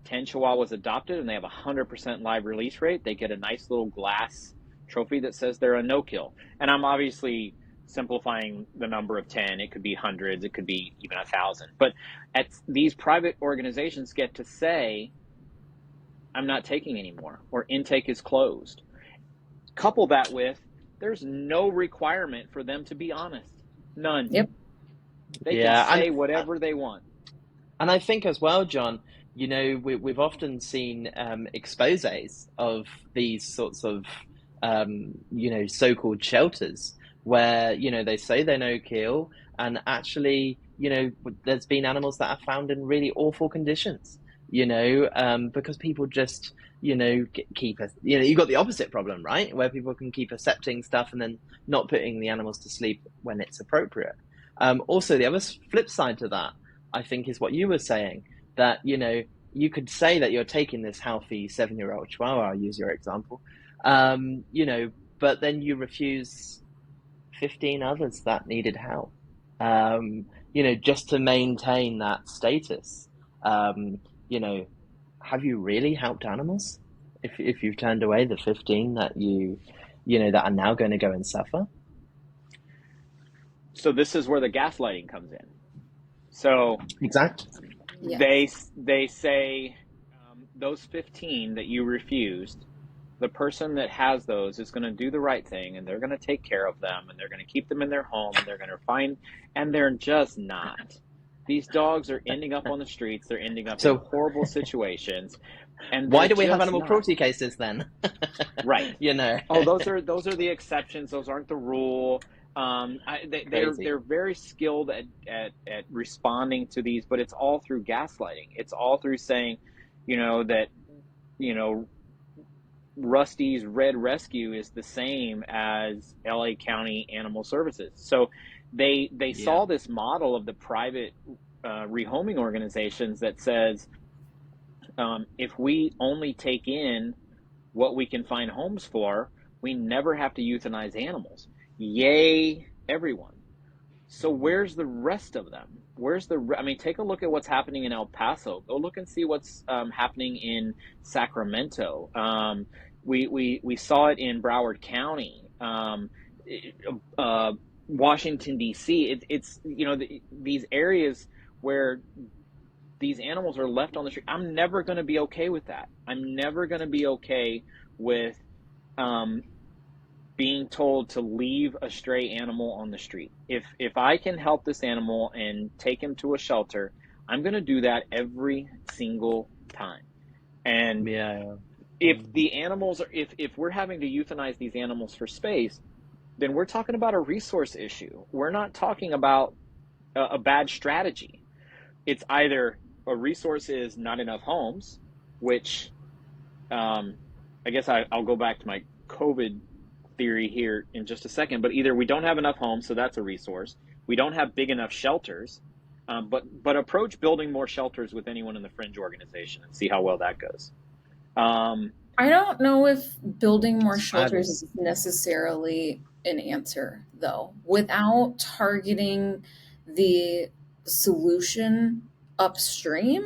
10 Chihuahuas adopted and they have a 100% live release rate. They get a nice little glass trophy that says they're a no-kill. And I'm obviously simplifying the number of 10. It could be hundreds. It could be even 1,000. But these private organizations get to say, I'm not taking anymore, or intake is closed. Couple that with, there's no requirement for them to be honest. None. Yep. They can say whatever they want. And I think as well, John, we've often seen exposés of these sorts of, so-called shelters where, they say they're no kill, and actually, there's been animals that are found in really awful conditions, because people just, keep us, you've got the opposite problem, right? Where people can keep accepting stuff and then not putting the animals to sleep when it's appropriate. Also, the other flip side to that, I think, is what you were saying, that, you could say that you're taking this healthy 7-year-old Chihuahua, I'll use your example, but then you refuse 15 others that needed help. Just to maintain that status. Um, you know, have you really helped animals? If you've turned away the 15 that that are now going to go and suffer? So this is where the gaslighting comes in. So Exactly. they say those 15 that you refused, the person that has those is going to do the right thing, and they're going to take care of them, and they're going to keep them in their home, and they're going to find, and they're just not. These dogs are ending up on the streets. They're ending up in So horrible situations, and why they're do we have just animal not. cruelty cases then? Right. You know. Oh, those are the exceptions. Those aren't the rule. Crazy. They're very skilled at responding to these, but it's all through gaslighting. It's all through saying, that Rusty's Red Rescue is the same as LA County Animal Services. So they Yeah. saw this model of the private rehoming organizations that says, if we only take in what we can find homes for, we never have to euthanize animals. Yay, everyone. So where's the rest of them? Take a look at what's happening in El Paso. Go look and see what's happening in Sacramento. We saw it in Broward County, Washington D.C. It's these areas where these animals are left on the street. I'm never going to be okay with that. I'm never going to be okay with being told to leave a stray animal on the street. If I can help this animal and take him to a shelter, I'm going to do that every single time. And if the animals are, if we're having to euthanize these animals for space, then we're talking about a resource issue. We're not talking about a bad strategy. It's either a resource is not enough homes, which I guess I'll go back to my COVID theory here in just a second, but either we don't have enough homes, so that's a resource. We don't have big enough shelters, but approach building more shelters with anyone in the fringe organization and see how well that goes. I don't know if building more shelters is necessarily an answer, though. Without targeting the solution upstream,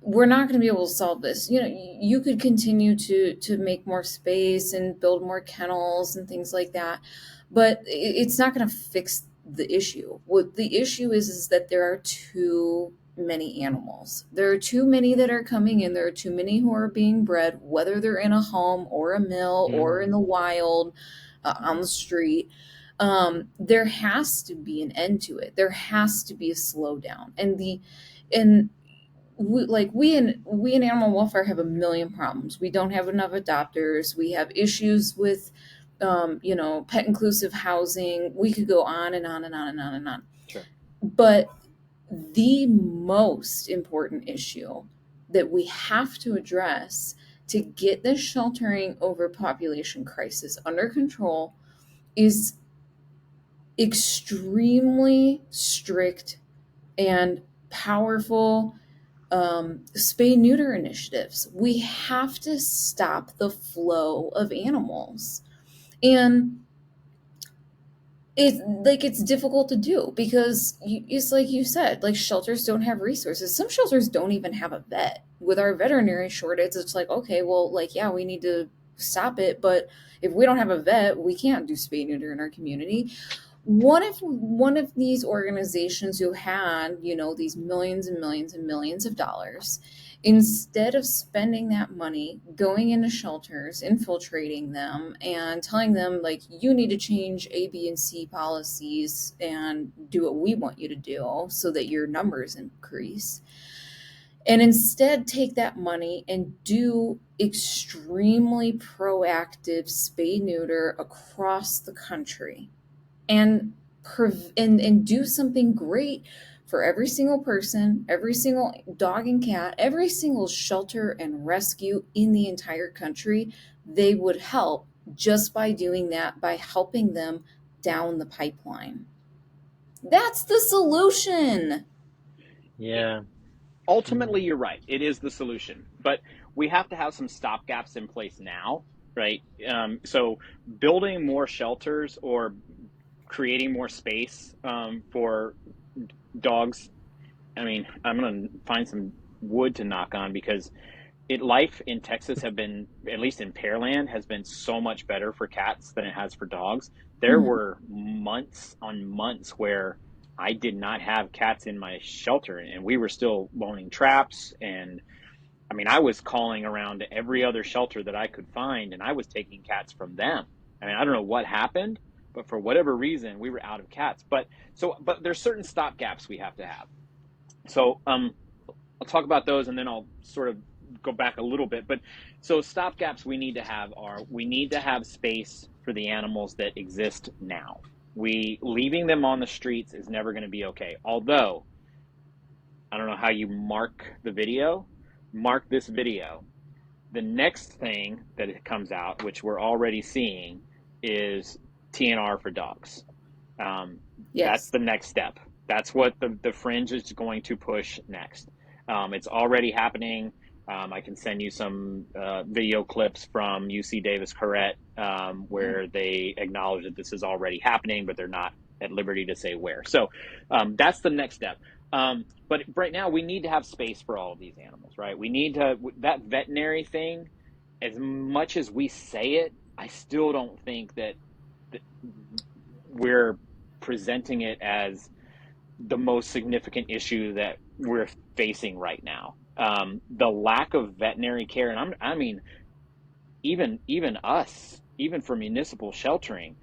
we're not going to be able to solve this. You could continue to make more space and build more kennels and things like that, but it's not going to fix the issue. What the issue is that there are too many animals. There are too many that are coming in. There are too many who are being bred, whether they're in a home or a mill or in the wild, on the street. There has to be an end to it. There has to be a slowdown. We in animal welfare have a million problems. We don't have enough adopters. We have issues with pet inclusive housing. We could go on and on and on and on and on. Sure. But the most important issue that we have to address to get the sheltering overpopulation crisis under control is extremely strict and powerful spay neuter initiatives. We have to stop the flow of animals. And it's difficult to do because it's like you said, like shelters don't have resources. Some shelters don't even have a vet. With our veterinary shortage, it's like, okay, well, we need to stop it, but if we don't have a vet, we can't do spay neuter in our community. What if one of these organizations who had, these millions and millions and millions of dollars, instead of spending that money going into shelters, infiltrating them, and telling them, you need to change A, B, and C policies and do what we want you to do so that your numbers increase, and instead take that money and do extremely proactive spay neuter across the country and do something great for every single person, every single dog and cat, every single shelter and rescue in the entire country, they would help just by doing that, by helping them down the pipeline. That's the solution. Yeah. Ultimately, you're right. It is the solution. But we have to have some stopgaps in place now right? So building more shelters or creating more space for dogs. I mean, I'm going to find some wood to knock on because life in Texas have been, at least in Pearland, has been so much better for cats than it has for dogs. There Mhm. were months on months where I did not have cats in my shelter, and we were still loaning traps. And I mean, I was calling around to every other shelter that I could find, and I was taking cats from them. I mean, I don't know what happened, but for whatever reason, we were out of cats. But there's certain stop gaps we have to have. So I'll talk about those, and then I'll sort of go back a little bit. But so stop gaps we need to have are, we need to have space for the animals that exist now. Leaving them on the streets is never going to be okay. Although I don't know how you mark the video. Mark this video. The next thing that it comes out, which we're already seeing, is TNR for dogs. That's Yes. the next step. That's what the fringe is going to push next. It's already happening. I can send you some video clips from UC Davis Correct where they acknowledge that this is already happening, but they're not at liberty to say where. So that's the next step. But right now, we need to have space for all of these animals, right? We need to, that veterinary thing, as much as we say it, I still don't think that we're presenting it as the most significant issue that we're facing right now. The lack of veterinary care, and I mean, even us, even for municipal sheltering,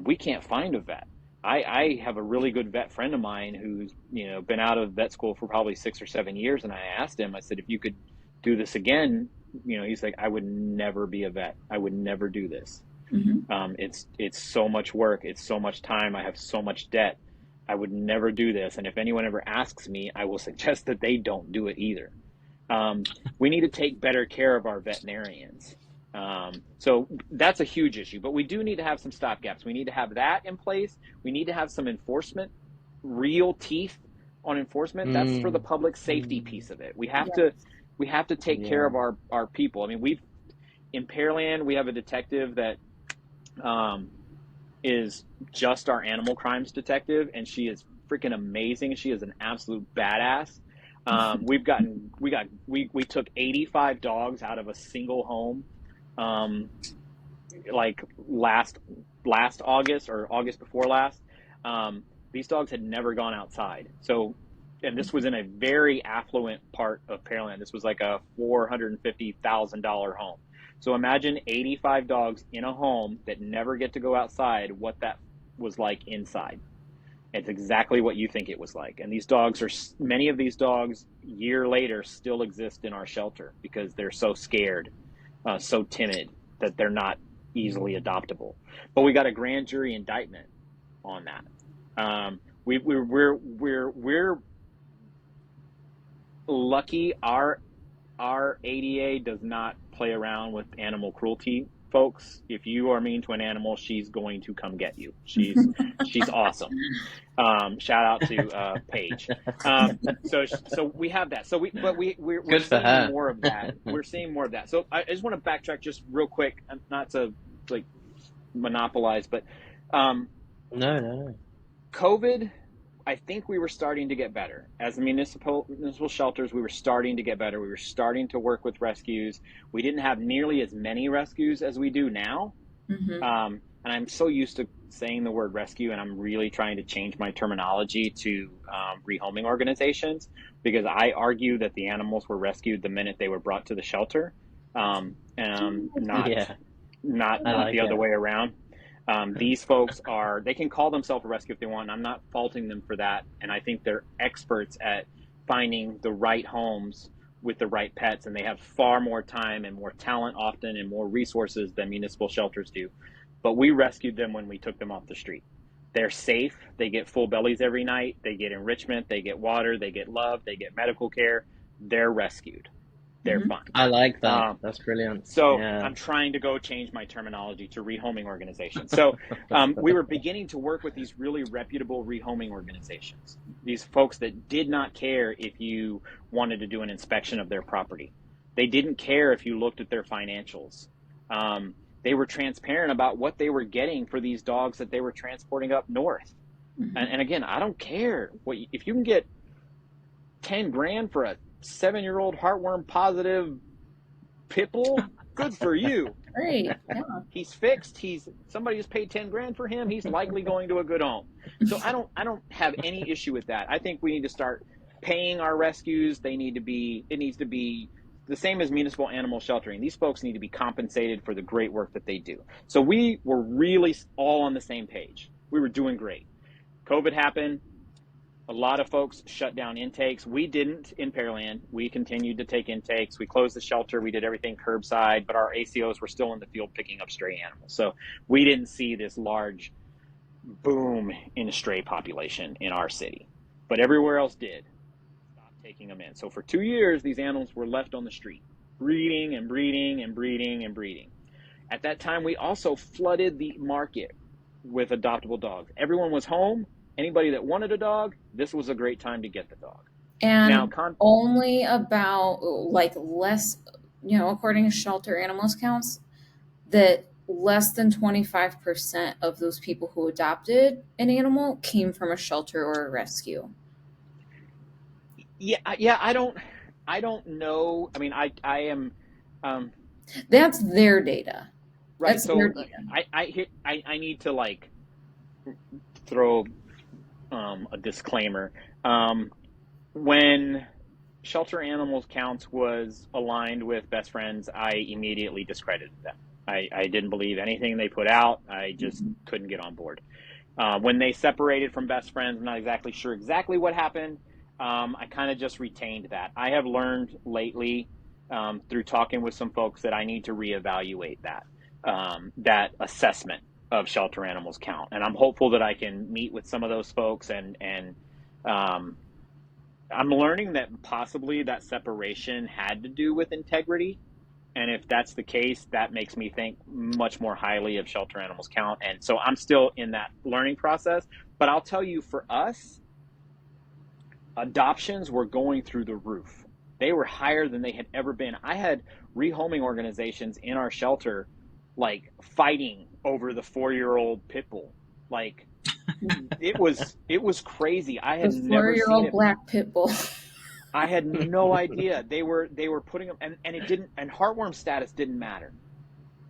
we can't find a vet. I have a really good vet friend of mine who's been out of vet school for probably 6 or 7 years, and I asked him, I said, if you could do this again, he's like, I would never be a vet. I would never do this. Mm-hmm. It's so much work. It's so much time. I have so much debt. I would never do this. And if anyone ever asks me, I will suggest that they don't do it either. We need to take better care of our veterinarians. So that's a huge issue, but we do need to have some stopgaps. We need to have that in place. We need to have some enforcement, real teeth on enforcement. That's for the public safety piece of it. We have to take care of our people. I mean, in Pearland, we have a detective that is just our animal crimes detective, and she is freaking amazing. She is an absolute badass. We took 85 dogs out of a single home, like last August or August before last. These dogs had never gone outside. So, and this was in a very affluent part of Pearland. This was like a $450,000 home. So imagine 85 dogs in a home that never get to go outside, what that was like inside. It's exactly what you think it was like. And many of these dogs, a year later, still exist in our shelter because they're so scared, so timid that they're not easily adoptable. But we got a grand jury indictment on that. We're lucky. Our ADA does not play around with animal cruelty, folks. If you are mean to an animal, she's going to come get you. She's awesome. Shout out to Paige. So we have that. We're Good for seeing her. more of that. We're seeing more of that. So I just want to backtrack just real quick, not to like monopolize, but No. COVID, I think we were starting to get better. As municipal shelters, we were starting to get better. We were starting to work with rescues. We didn't have nearly as many rescues as we do now. Mm-hmm. And I'm so used to saying the word rescue, and I'm really trying to change my terminology to rehoming organizations, because I argue that the animals were rescued the minute they were brought to the shelter, not the other way around. These folks they can call themselves a rescue if they want, and I'm not faulting them for that. And I think they're experts at finding the right homes with the right pets, and they have far more time and more talent often and more resources than municipal shelters do. But we rescued them when we took them off the street. They're safe. They get full bellies every night. They get enrichment. They get water. They get love. They get medical care. They're rescued. They're Mm-hmm. fine. I like that. That's brilliant. So yeah. I'm trying to go change my terminology to rehoming organizations. So we were beginning to work with these really reputable rehoming organizations, these folks that did not care if you wanted to do an inspection of their property. They didn't care if you looked at their financials. they were transparent about what they were getting for these dogs that they were transporting up north. And again, I don't care if you can get 10 grand for a 7-year-old heartworm positive pit bull, good for you. Great. Yeah. He's fixed. Somebody has paid 10 grand for him. He's likely going to a good home. So I don't have any issue with that. I think we need to start paying our rescues. It needs to be the same as municipal animal sheltering. These folks need to be compensated for the great work that they do. So we were really all on the same page. We were doing great. COVID happened. A lot of folks shut down intakes. We didn't in Pearland. We continued to take intakes. We closed the shelter. We did everything curbside, but our ACOs were still in the field picking up stray animals. So we didn't see this large boom in the stray population in our city, but everywhere else did. Stop taking them in. So for 2 years, these animals were left on the street, breeding and breeding and breeding and breeding. At that time, we also flooded the market with adoptable dogs. Everyone was home. Anybody that wanted a dog, this was a great time to get the dog. And now, only about less, according to shelter animals counts, that less than 25% of those people who adopted an animal came from a shelter or a rescue. Yeah. I don't know. I mean, I am. That's their data. Right. That's their data. I need to throw a disclaimer. When shelter animals counts was aligned with Best Friends, I immediately discredited them. I didn't believe anything they put out. I just couldn't get on board. When they separated from Best Friends, I'm not exactly sure what happened. I kind of just retained that. I have learned lately through talking with some folks that I need to reevaluate that assessment of shelter animals count. And I'm hopeful that I can meet with some of those folks and I'm learning that possibly that separation had to do with integrity. And if that's the case, that makes me think much more highly of shelter animals count. And so I'm still in that learning process. But I'll tell you, for us, adoptions were going through the roof. They were higher than they had ever been. I had rehoming organizations in our shelter fighting over the 4-year-old pit bull. It was crazy. I had never seen it. 4-year-old black pit bull. I had no idea. They were putting them, and it didn't, and heartworm status didn't matter.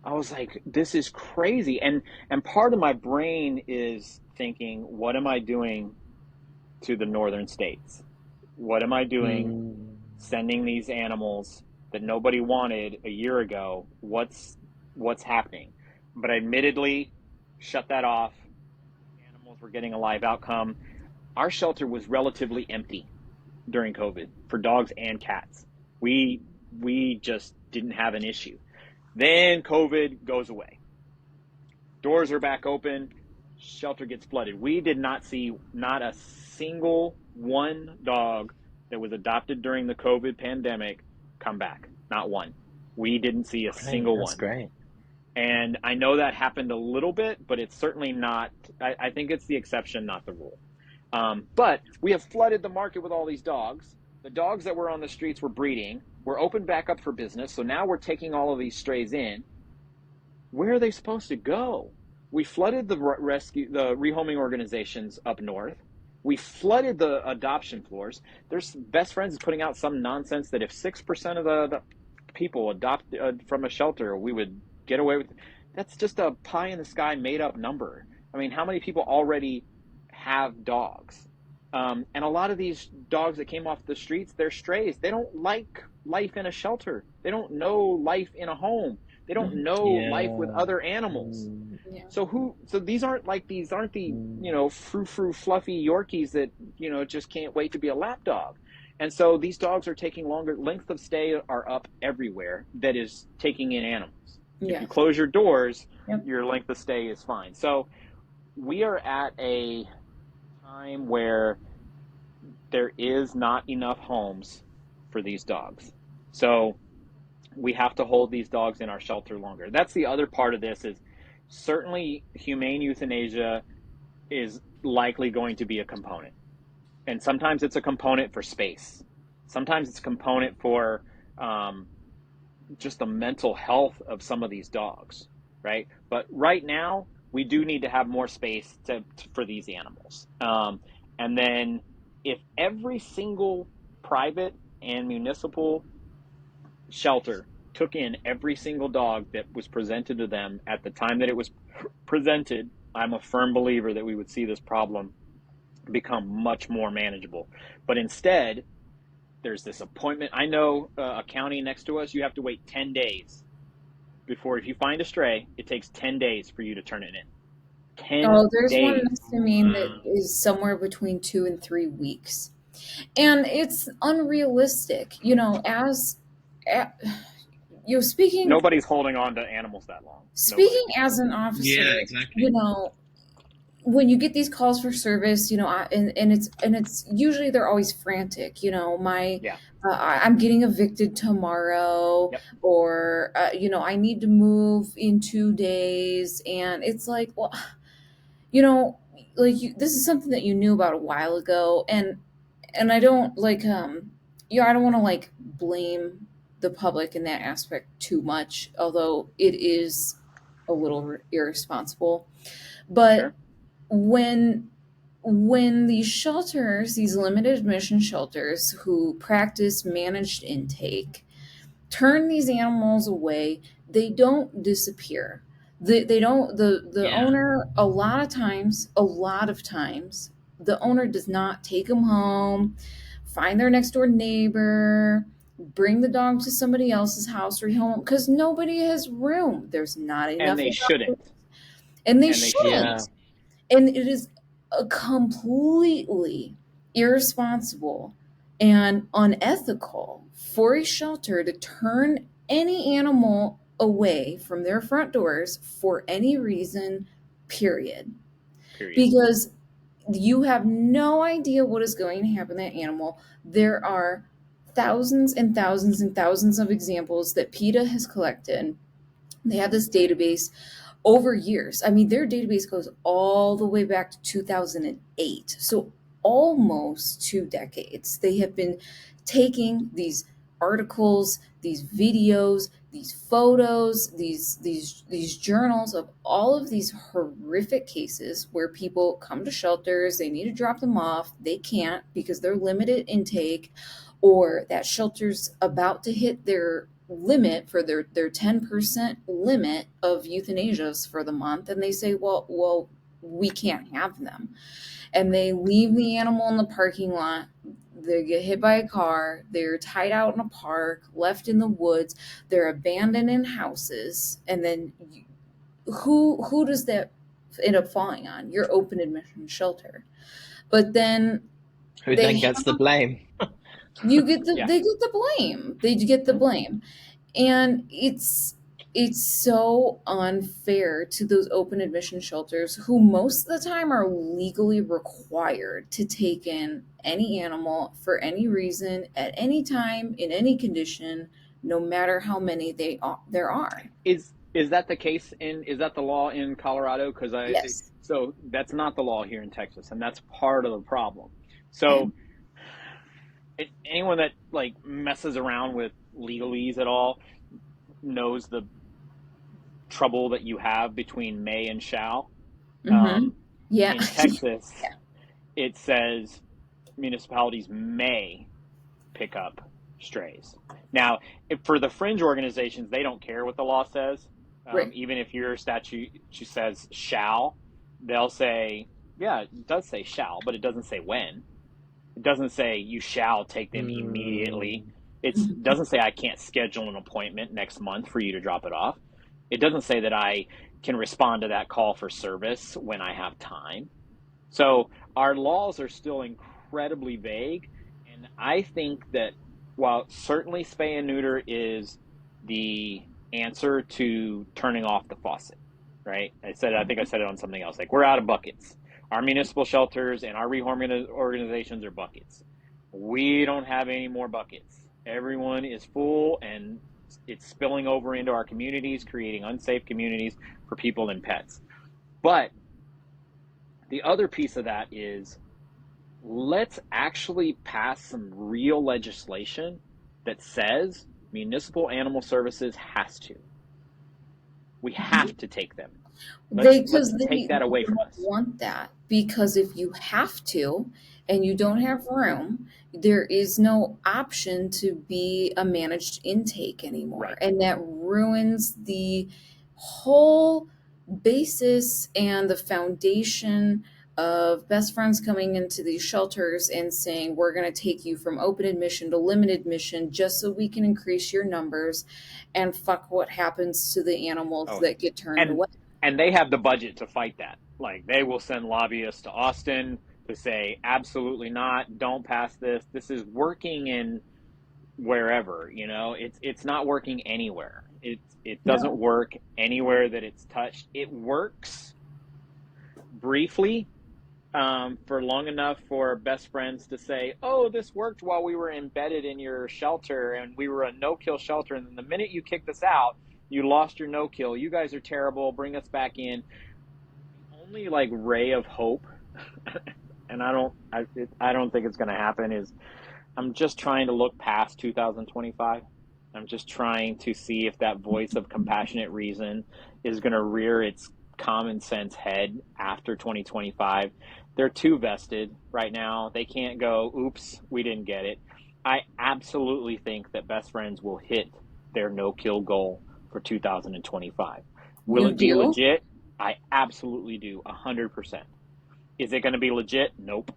I was like, this is crazy. And part of my brain is thinking, what am I doing to the northern states? What am I doing sending these animals that nobody wanted a year ago? What's happening? But I admittedly shut that off. Animals were getting a live outcome. Our shelter was relatively empty during COVID for dogs and cats. We just didn't have an issue. Then COVID goes away. Doors are back open. Shelter gets flooded. We did not see not a single one dog that was adopted during the COVID pandemic come back. Not one. We didn't see a single one. That's great. And I know that happened a little bit, but it's certainly not, I think it's the exception, not the rule. But we have flooded the market with all these dogs. The dogs that were on the streets were breeding. We're opened back up for business. So now we're taking all of these strays in. Where are they supposed to go? We flooded the rehoming organizations up north. We flooded the adoption floors. There's Best Friends is putting out some nonsense that if 6% of the people adopt from a shelter, we would get away with it. That's just a pie in the sky made up number. I mean, how many people already have dogs? And a lot of these dogs that came off the streets, they're strays. They don't like life in a shelter. They don't know life in a home. They don't know life with other animals. Yeah. So these aren't the, frou-frou fluffy Yorkies that, just can't wait to be a lap dog. And so these dogs are taking longer. Length of stay are up everywhere that is taking in animals. Yeah. If you close your doors, your length of stay is fine. So we are at a time where there is not enough homes for these dogs. So we have to hold these dogs in our shelter longer. That's the other part of this is certainly humane euthanasia is likely going to be a component. And sometimes it's a component for space. Sometimes it's a component for just the mental health of some of these dogs. right? But right now, we do need to have more space for these animals. And then if every single private and municipal shelter took in every single dog that was presented to them at the time that it was presented, I'm a firm believer that we would see this problem become much more manageable. But instead, there's this appointment. I know a county next to us, you have to wait 10 days before, if you find a stray, it takes 10 days for you to turn it in. 10 Oh, there's one days. next to me that is somewhere between 2 and 3 weeks. And it's unrealistic, a- speaking Nobody's holding on to animals that long. Nobody. speaking as an officer, Yeah, exactly. When you get these calls for service, and it's usually they're always frantic. Yeah. I'm getting evicted tomorrow, Yep. or I need to move in 2 days, and it's like, well, this is something that you knew about a while ago, and I don't I don't want to blame the public in that aspect too much, although it is a little irresponsible. But Sure. when these shelters, these limited admission shelters who practice managed intake, turn these animals away, they don't disappear. They don't the Yeah. owner a lot of times, the owner does not take them home, find their next door neighbor, bring the dog to somebody else's house or home, because nobody has room. There's not enough. And they shouldn't. And they And they shouldn't. Yeah. And it is a completely irresponsible and unethical for a shelter to turn any animal away from their front doors for any reason, period. Because you have no idea what is going to happen to that animal. There are thousands and thousands and thousands of examples that PETA has collected. They have this database over years. I mean, their database goes all the way back to 2008. So almost 2 decades. They have been taking these articles, these videos, these photos, these journals of all of these horrific cases where people come to shelters, they need to drop them off, they can't because they're limited intake, or that shelter's about to hit their limit for their 10% limit of euthanasias for the month, and they say, well, we can't have them. And they leave the animal in the parking lot. They get hit by a car. They're tied out in a park, left in the woods. They're abandoned in houses. And then who does that end up falling on? Your open admission shelter. But then Who then gets the blame? They get the blame. They get the Mhm. blame. And it's so unfair to those open admission shelters who most of the time are legally required to take in any animal for any reason at any time in any condition, no matter how many there are. Is that the case is that the law in Colorado? Because Yes. So that's not the law here in Texas, and that's part of the problem. So anyone that messes around with legalese at all knows the trouble that you have between may and shall. Yeah. In Texas, it says municipalities may pick up strays. Now, for the fringe organizations, they don't care what the law says. Right. Even if your statute says shall, they'll say, yeah, it does say shall, but it doesn't say when. It doesn't say you shall take them immediately. It doesn't say I can't schedule an appointment next month for you to drop it off. It doesn't say that I can respond to that call for service when I have time. So our laws are still incredibly vague. And I think that while certainly spay and neuter is the answer to turning off the faucet, right? I think I said it on something else. Like, we're out of buckets. Our municipal shelters and our rehome organizations are buckets. We don't have any more buckets. Everyone is full, and it's spilling over into our communities, creating unsafe communities for people and pets. But the other piece of that is, let's actually pass some real legislation that says municipal animal services has to. We have to take them. Let's take that away from don't us. want that, because if you have to and you don't have room, there is no option to be a managed intake anymore. Right. And that ruins the whole basis and the foundation of best friends coming into these shelters and saying, we're going to take you from open admission to limited admission just so we can increase your numbers, and fuck what happens to the animals that get turned away. And they have the budget to fight that. Like, they will send lobbyists to Austin to say, absolutely not, don't pass this. This is working in wherever, it's not working anywhere. It doesn't work anywhere that it's touched. It works briefly, for long enough for best friends to say, oh, this worked while we were embedded in your shelter and we were a no-kill shelter, and then the minute you kicked us out, you lost your no-kill. You guys are terrible. Bring us back in. The only ray of hope, and I don't think it's going to happen, is I'm just trying to look past 2025. I'm just trying to see if that voice of compassionate reason is going to rear its common sense head after 2025. They're too vested right now. They can't go, oops, we didn't get it. I absolutely think that best friends will hit their no-kill goal for 2025. Will it be legit? I absolutely do, 100%. Is it going to be legit? Nope.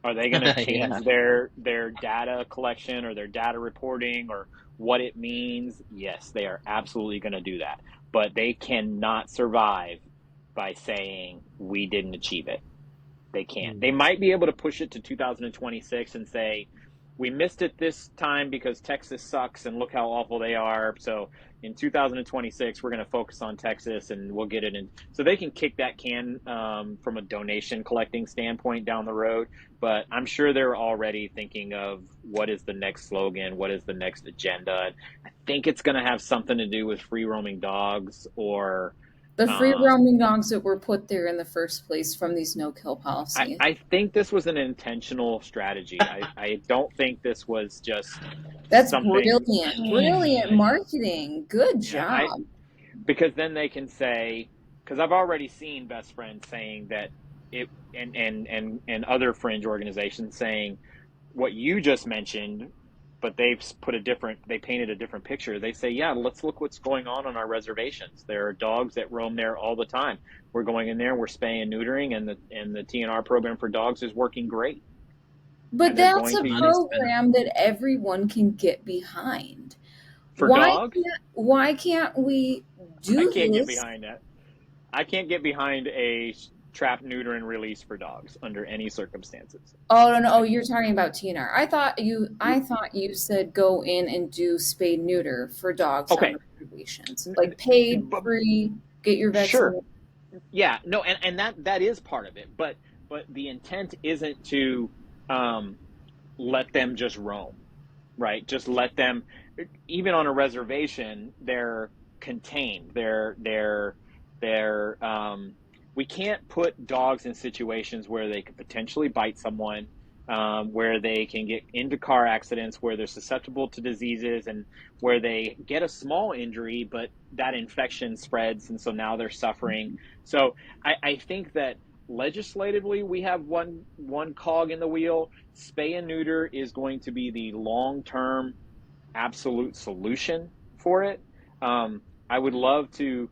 Are they going to change their data collection or their data reporting or what it means? Yes, they are absolutely going to do that. But they cannot survive by saying we didn't achieve it. They can't. They might be able to push it to 2026 and say, we missed it this time because Texas sucks and look how awful they are. So in 2026, we're going to focus on Texas and we'll get it in. So they can kick that can from a donation collecting standpoint down the road. But I'm sure they're already thinking of what is the next slogan, what is the next agenda. And I think it's going to have something to do with free roaming dogs or the free roaming dogs that were put there in the first place from these no-kill policies. I think this was an intentional strategy. I don't think this was just brilliant marketing. Good job. Because then they can say, because I've already seen best friends saying that it, and other fringe organizations saying what you just mentioned, but they painted a different picture. They say, yeah, let's look what's going on our reservations. There are dogs that roam there all the time. We're going in there, we're spaying and neutering, and the TNR program for dogs is working great. But that's a program that everyone can get behind. For dogs? Why can't we do this? I can't get behind that. I can't get behind a trap, neuter, and release for dogs under any circumstances. Oh no! Oh, you're talking about TNR. I thought you said go in and do spay neuter for dogs on reservations, like paid, free, get your vaccine. Sure. Yeah. No, and that is part of it, but the intent isn't to let them just roam, right? Just let them, even on a reservation, they're contained. They're we can't put dogs in situations where they could potentially bite someone, where they can get into car accidents, where they're susceptible to diseases, and where they get a small injury, but that infection spreads, and so now they're suffering. So I think that legislatively we have one cog in the wheel. Spay and neuter is going to be the long-term absolute solution for it. I would love to,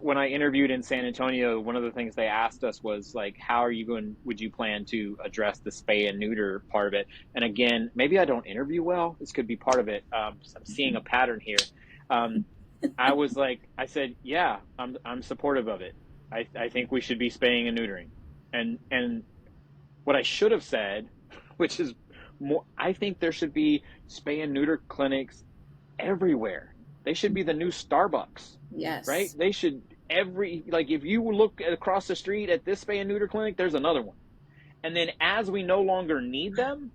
when I interviewed in San Antonio, one of the things they asked us was would you plan to address the spay and neuter part of it? And again, maybe I don't interview well. This could be part of it. I'm seeing a pattern here. I said, yeah, I'm supportive of it. I think we should be spaying and neutering. And what I should have said, which is more, I think there should be spay and neuter clinics everywhere. They should be the new Starbucks. Yes. Right? They should if you look across the street at this spay and neuter clinic, there's another one. And then as we no longer need them,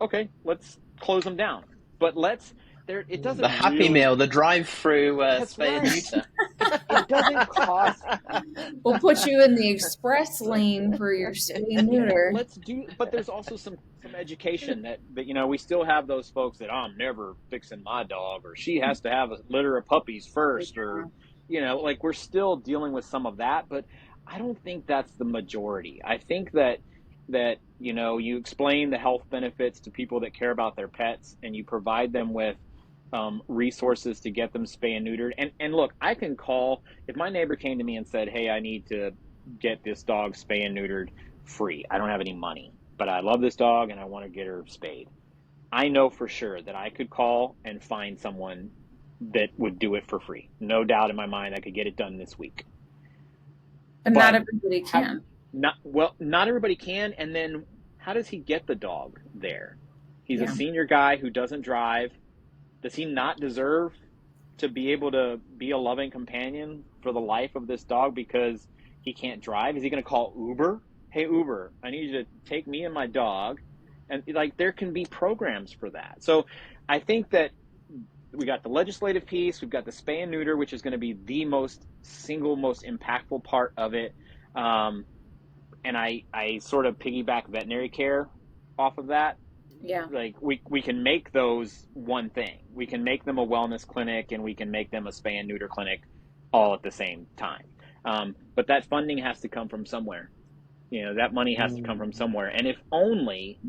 okay, let's close them down. But it doesn't the Happy Meal, the drive-through spay and neuter. It doesn't cost. We'll put you in the express lane for your spay and neuter. But there's also some education that we still have those folks that I'm never fixing my dog, or she has to have a litter of puppies first, or like we're still dealing with some of that, but I don't think that's the majority. I think that you explain the health benefits to people that care about their pets, and you provide them with resources to get them spay and neutered. And look, I can call if my neighbor came to me and said, "Hey, I need to get this dog spay and neutered free. I don't have any money, but I love this dog and I want to get her spayed." I know for sure that I could call and find someone that would do it for free. No doubt in my mind, I could get it done this week. But not But everybody can. not everybody can. And then how does he get the dog there? He's a Yeah. senior guy who doesn't drive. Does he not deserve to be able to be a loving companion for the life of this dog because he can't drive? Is he going to call Uber? Hey, Uber, I need you to take me and my dog. And like, there can be programs for that. So I think that we got the legislative piece, we've got the spay and neuter, which is going to be the most impactful part of it. And I sort of piggyback veterinary care off of that. Yeah. Like we can make those one thing. We can make them a wellness clinic and we can make them a spay and neuter clinic all at the same time. But that funding has to come from somewhere. That money has to come from somewhere. And if only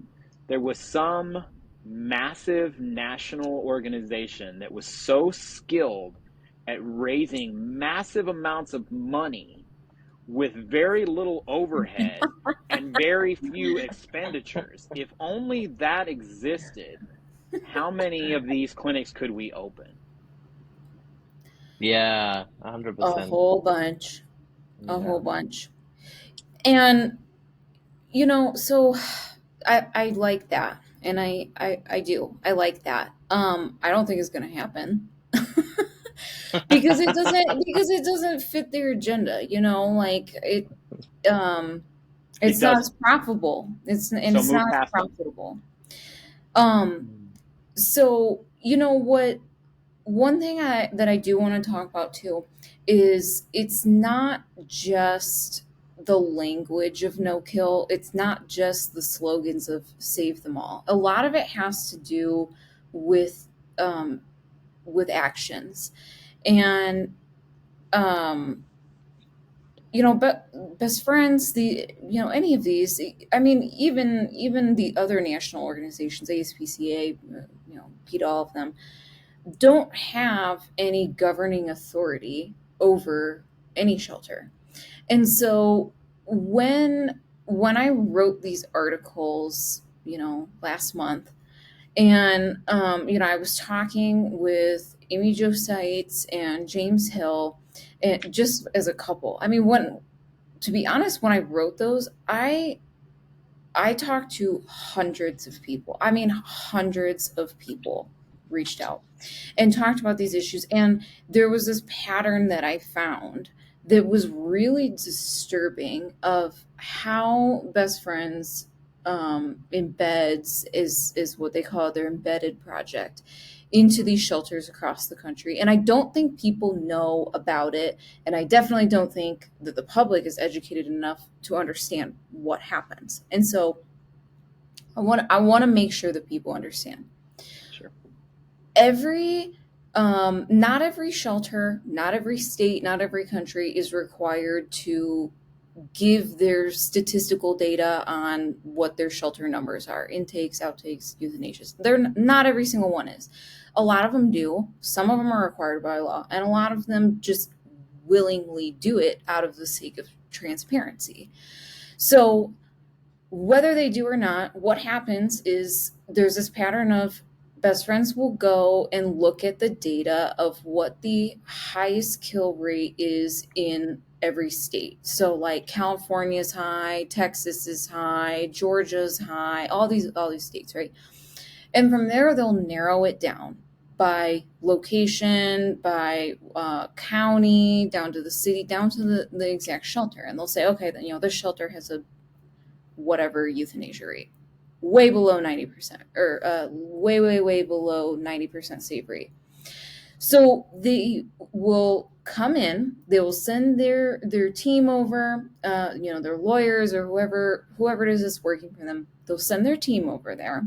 there was some massive national organization that was so skilled at raising massive amounts of money with very little overhead and very few expenditures. If only that existed, how many of these clinics could we open? Yeah, A 100%. whole bunch. A Yeah. whole bunch. And, so I like that. And I do. I like that. I don't think it's going to happen. because it doesn't fit their agenda, like it's not as profitable. It's not as profitable. So what, one thing that I do want to talk about too is it's not just the language of no kill. It's not just the slogans of save them all. A lot of it has to do with actions. And but best friends, any of these, I mean, even the other national organizations, ASPCA, PETA, all of them don't have any governing authority over any shelter. And so when I wrote these articles, last month, and I was talking with Amy Jo Seitz and James Hill, and just as a couple. I mean, to be honest, when I wrote those, I talked to hundreds of people. I mean, hundreds of people reached out and talked about these issues. And there was this pattern that I found that was really disturbing of how Best Friends embeds is what they call their embedded project into these shelters across the country. And I don't think people know about it. And I definitely don't think that the public is educated enough to understand what happens. And so I want to make sure that people understand. Sure. Not every shelter, not every state, not every country is required to give their statistical data on what their shelter numbers are, intakes, outtakes, euthanasias. Not every single one is. A lot of them do. Some of them are required by law, and a lot of them just willingly do it out of the sake of transparency. So whether they do or not, what happens is there's this pattern of Best Friends will go and look at the data of what the highest kill rate is in every state. So like California's high, Texas is high, Georgia's high, all these states, right? And from there, they'll narrow it down by location, by county, down to the city, down to the exact shelter. And they'll say, okay, then, this shelter has a whatever euthanasia rate, way below 90%, or way below 90% save rate. So they will come in, they will send their team over, their lawyers or whoever it is that's working for them. They'll send their team over there.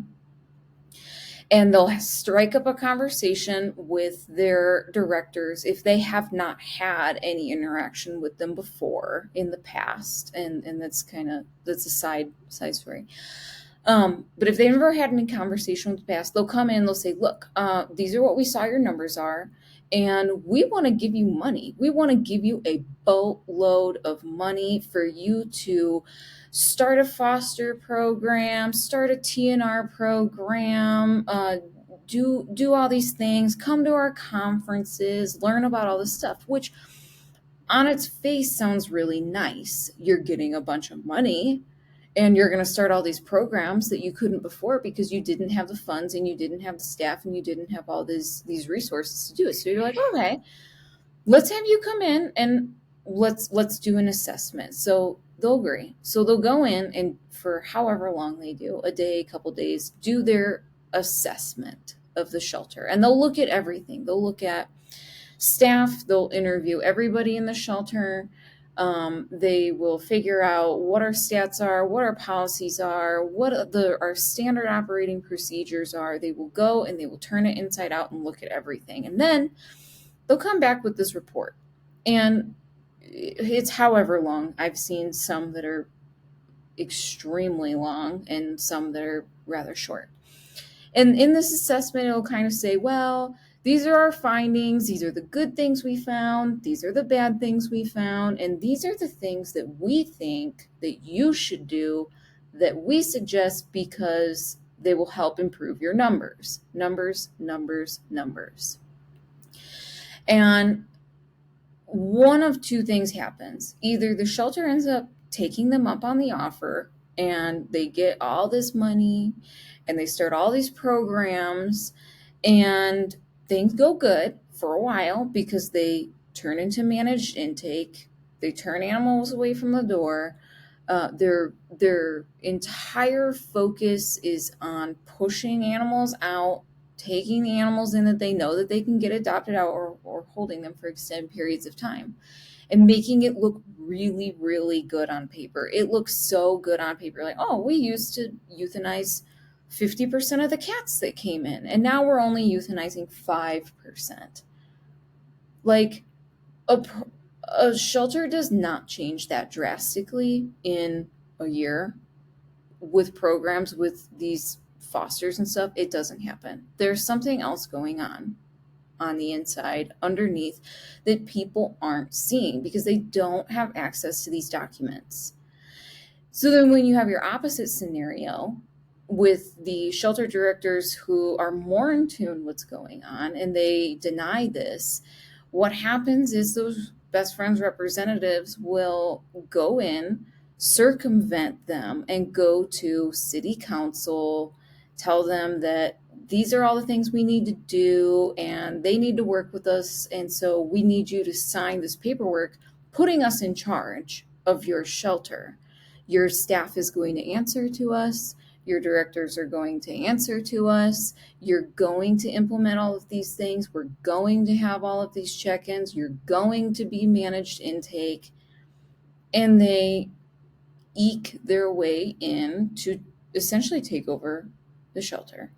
and they'll strike up a conversation with their directors if they have not had any interaction with them before in the past. And that's a side story. But if they've never had any conversation with the past, they'll come in, they'll say, look, these are what we saw your numbers are, and we want to give you money. We want to give you a boatload of money for you to start a foster program, start a TNR program, do all these things, come to our conferences, learn about all this stuff, which on its face sounds really nice. You're getting a bunch of money and you're going to start all these programs that you couldn't before because you didn't have the funds and you didn't have the staff and you didn't have all these resources to do it. So you're like, okay, let's have you come in and let's do an assessment. So they'll agree. So they'll go in and for however long they do, a day, a couple days, do their assessment of the shelter. And they'll look at everything. They'll look at staff, they'll interview everybody in the shelter. They will figure out what our stats are, what our policies are, what our standard operating procedures are. They will go and they will turn it inside out and look at everything. And then they'll come back with this report. And it's however long. I've seen some that are extremely long and some that are rather short. And in this assessment, it'll kind of say, well, these are our findings. These are the good things we found. These are the bad things we found. And these are the things that we think that you should do, that we suggest because they will help improve your numbers. Numbers. And one of two things happens. Either the shelter ends up taking them up on the offer and they get all this money and they start all these programs and things go good for a while because they turn into managed intake. They turn animals away from the door. Their entire focus is on pushing animals out, taking the animals in that they know that they can get adopted out or holding them for extended periods of time and making it look really, really good on paper. It looks so good on paper. Like, oh, we used to euthanize 50% of the cats that came in, and now we're only euthanizing 5%. Like, a shelter does not change that drastically in a year with programs with these fosters and stuff. It doesn't happen. There's something else going on the inside underneath that people aren't seeing because they don't have access to these documents. So then when you have your opposite scenario with the shelter directors who are more in tune what's going on and they deny this, what happens is those best friends representatives will go in, circumvent them, and go to city council, tell them that these are all the things we need to do and they need to work with us. And so we need you to sign this paperwork putting us in charge of your shelter. Your staff is going to answer to us. Your directors are going to answer to us. You're going to implement all of these things. We're going to have all of these check-ins. You're going to be managed intake. And they eke their way in to essentially take over the shelter.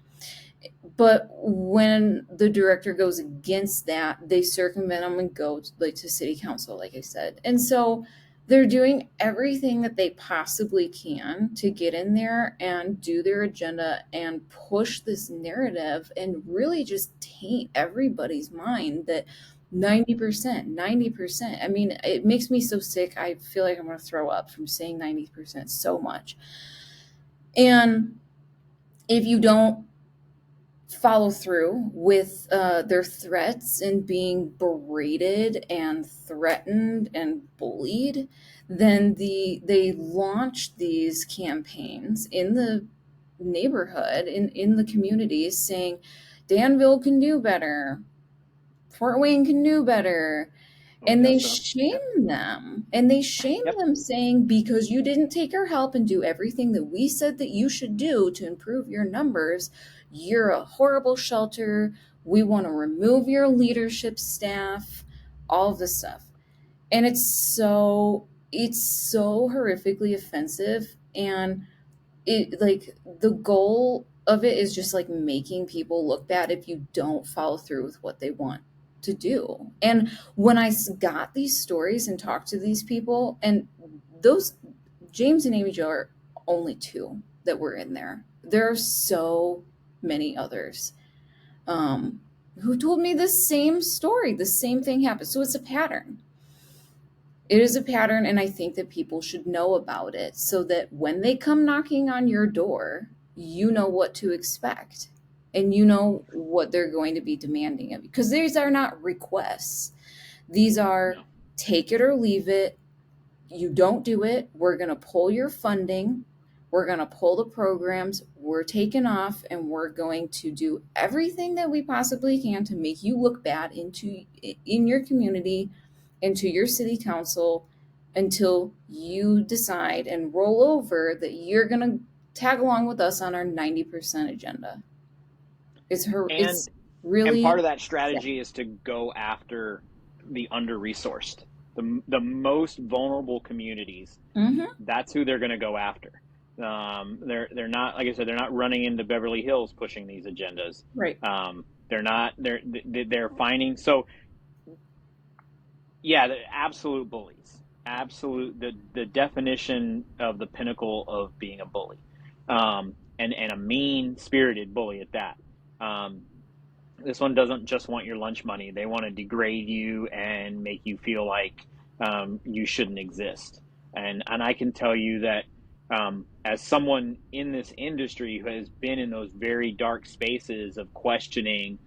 But when the director goes against that, they circumvent them and go to city council, like I said. And so they're doing everything that they possibly can to get in there and do their agenda and push this narrative and really just taint everybody's mind that 90%. I mean, it makes me so sick. I feel like I'm going to throw up from saying 90% so much. And if you don't follow through with their threats and being berated and threatened and bullied, then they launch these campaigns in the neighborhood, in the communities, saying Danville can do better, Fort Wayne can do better. And they shame them. And they shame them saying, because you didn't take our help and do everything that we said that you should do to improve your numbers, you're a horrible shelter. We want to remove your leadership staff, all of this stuff. And it's so horrifically offensive. And it, like, the goal of it is just like making people look bad if you don't follow through with what they want to do. And when I got these stories and talked to these people, and those James and Amy Jo are only two that were in there. There are so many others who told me the same story. The same thing happened. So it's a pattern. It is a pattern, and I think that people should know about it so that when they come knocking on your door, you know what to expect and you know what they're going to be demanding of you. Because these are not requests, these are No. take it or leave it. You don't do it, we're going to pull your funding, we're going to pull the programs, we're taking off, and we're going to do everything that we possibly can to make you look bad in your community, into your city council, until you decide and roll over that you're going to tag along with us on our 90% agenda. It's And really part of that strategy is to go after the under-resourced, the most vulnerable communities. Mm-hmm. That's who they're going to go after. They're not, like I said, they're not running into Beverly Hills pushing these agendas. Right. They're finding, so yeah, the absolute bullies, the definition of the pinnacle of being a bully, and a mean-spirited bully at that. This one doesn't just want your lunch money. They want to degrade you and make you feel like you shouldn't exist. And I can tell you that as someone in this industry who has been in those very dark spaces of questioning,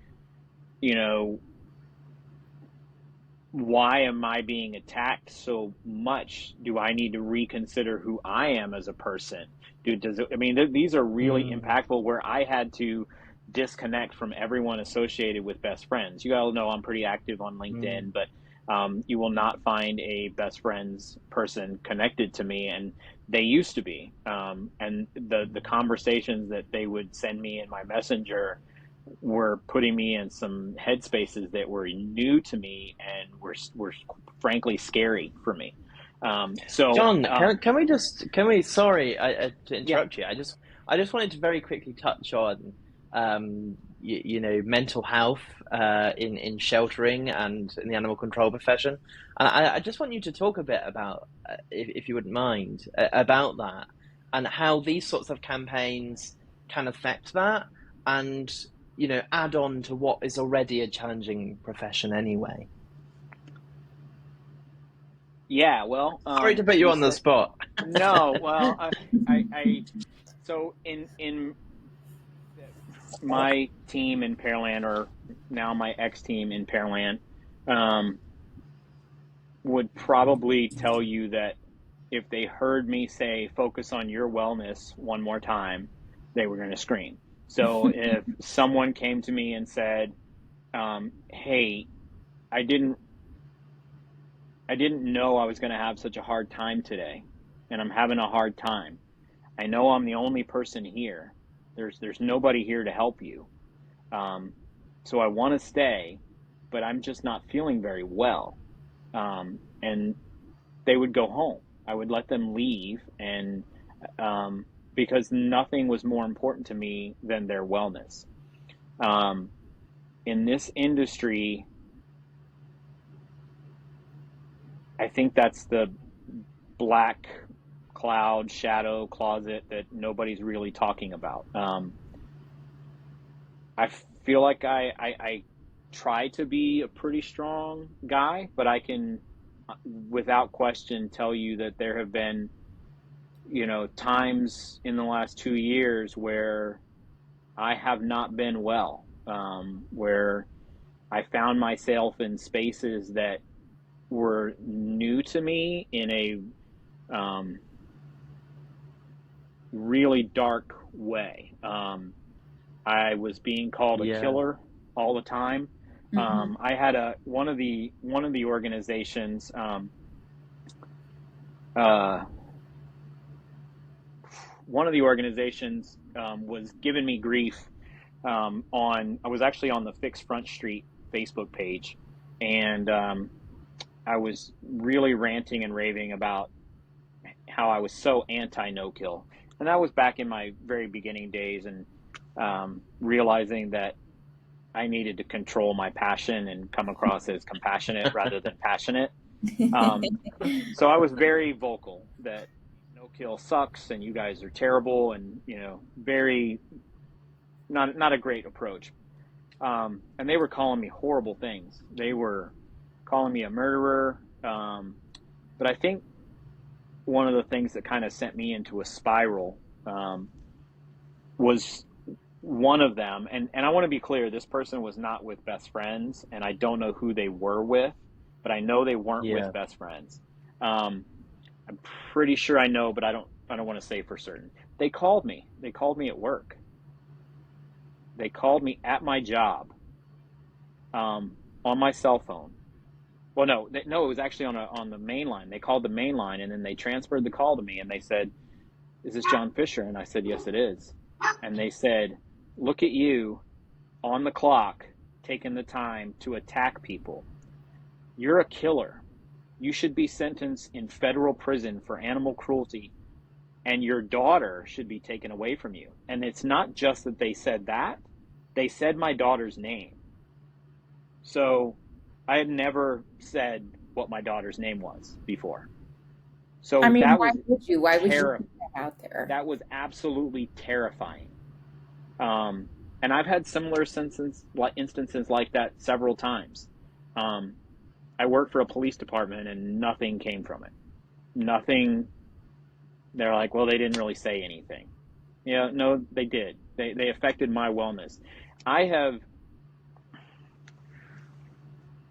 why am I being attacked so much? Do I need to reconsider who I am as a person? These are really impactful, where I had to disconnect from everyone associated with best friends. You all know I'm pretty active on LinkedIn, but you will not find a best friends person connected to me, and they used to be. And the conversations that they would send me in my messenger were putting me in some headspaces that were new to me and were frankly scary for me. John, sorry to interrupt you. I just wanted to very quickly touch on, mental health in sheltering and in the animal control profession. And I just want you to talk a bit about, if you wouldn't mind, about that and how these sorts of campaigns can affect that and, add on to what is already a challenging profession anyway. Yeah, well, sorry to put you on the spot. No, well, so in my team in Pearland, or now my ex-team in Pearland, would probably tell you that if they heard me say, focus on your wellness one more time, they were going to scream. So if someone came to me and said, hey, I didn't know I was going to have such a hard time today, and I'm having a hard time. I know I'm the only person here. There's nobody here to help you. So I want to stay, but I'm just not feeling very well. And they would go home. I would let them leave, and because nothing was more important to me than their wellness. In this industry, I think that's the black cloud shadow closet that nobody's really talking about. I feel like I try to be a pretty strong guy, but I can, without question, tell you that there have been, times in the last 2 years where I have not been well, where I found myself in spaces that were new to me in a really dark way. I was being called a killer all the time. I had one of the organizations, was giving me grief I was actually on the Fix Front Street Facebook page, and I was really ranting and raving about how I was so anti no-kill. And that was back in my very beginning days, and realizing that I needed to control my passion and come across as compassionate rather than passionate. So I was very vocal that no kill sucks and you guys are terrible, and very not a great approach. And they were calling me horrible things. They were calling me a murderer. But I think one of the things that kind of sent me into a spiral was one of them. And I want to be clear, this person was not with best friends, and I don't know who they were with, but I know they weren't Yeah. with best friends. I'm pretty sure I know, but I don't want to say for certain. They called me. They called me at work. They called me at my job, on my cell phone. Well, no, it was actually on the main line. They called the main line, and then they transferred the call to me, and they said, "Is this John Fischer?" And I said, "Yes, it is." And they said, "Look at you on the clock, taking the time to attack people. You're a killer. You should be sentenced in federal prison for animal cruelty, and your daughter should be taken away from you." And it's not just that they said that, they said my daughter's name. So I had never said what my daughter's name was before. So I mean, that why was would you? Why would you put that out there? that was absolutely terrifying. And I've had similar instances like that several times. I worked for a police department and nothing came from it. Nothing. They're like, well, they didn't really say anything. Yeah, no, they did. They affected my wellness. I have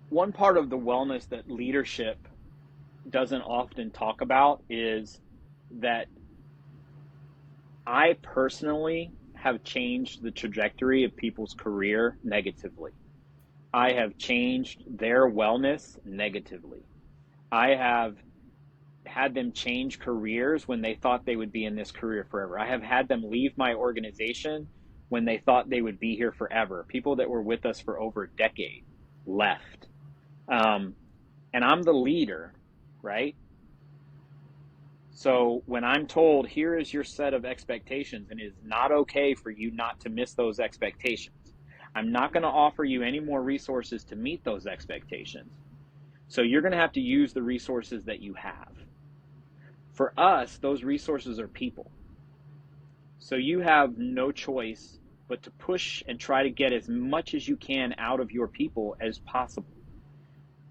one part of the wellness that leadership doesn't often talk about is that I personally have changed the trajectory of people's career negatively. I have changed their wellness negatively. I have had them change careers when they thought they would be in this career forever. I have had them leave my organization when they thought they would be here forever. People that were with us for over a decade left. And I'm the leader, right? So when I'm told, here is your set of expectations, and it is not okay for you not to miss those expectations, I'm not going to offer you any more resources to meet those expectations. So you're going to have to use the resources that you have. For us, those resources are people. So you have no choice but to push and try to get as much as you can out of your people as possible.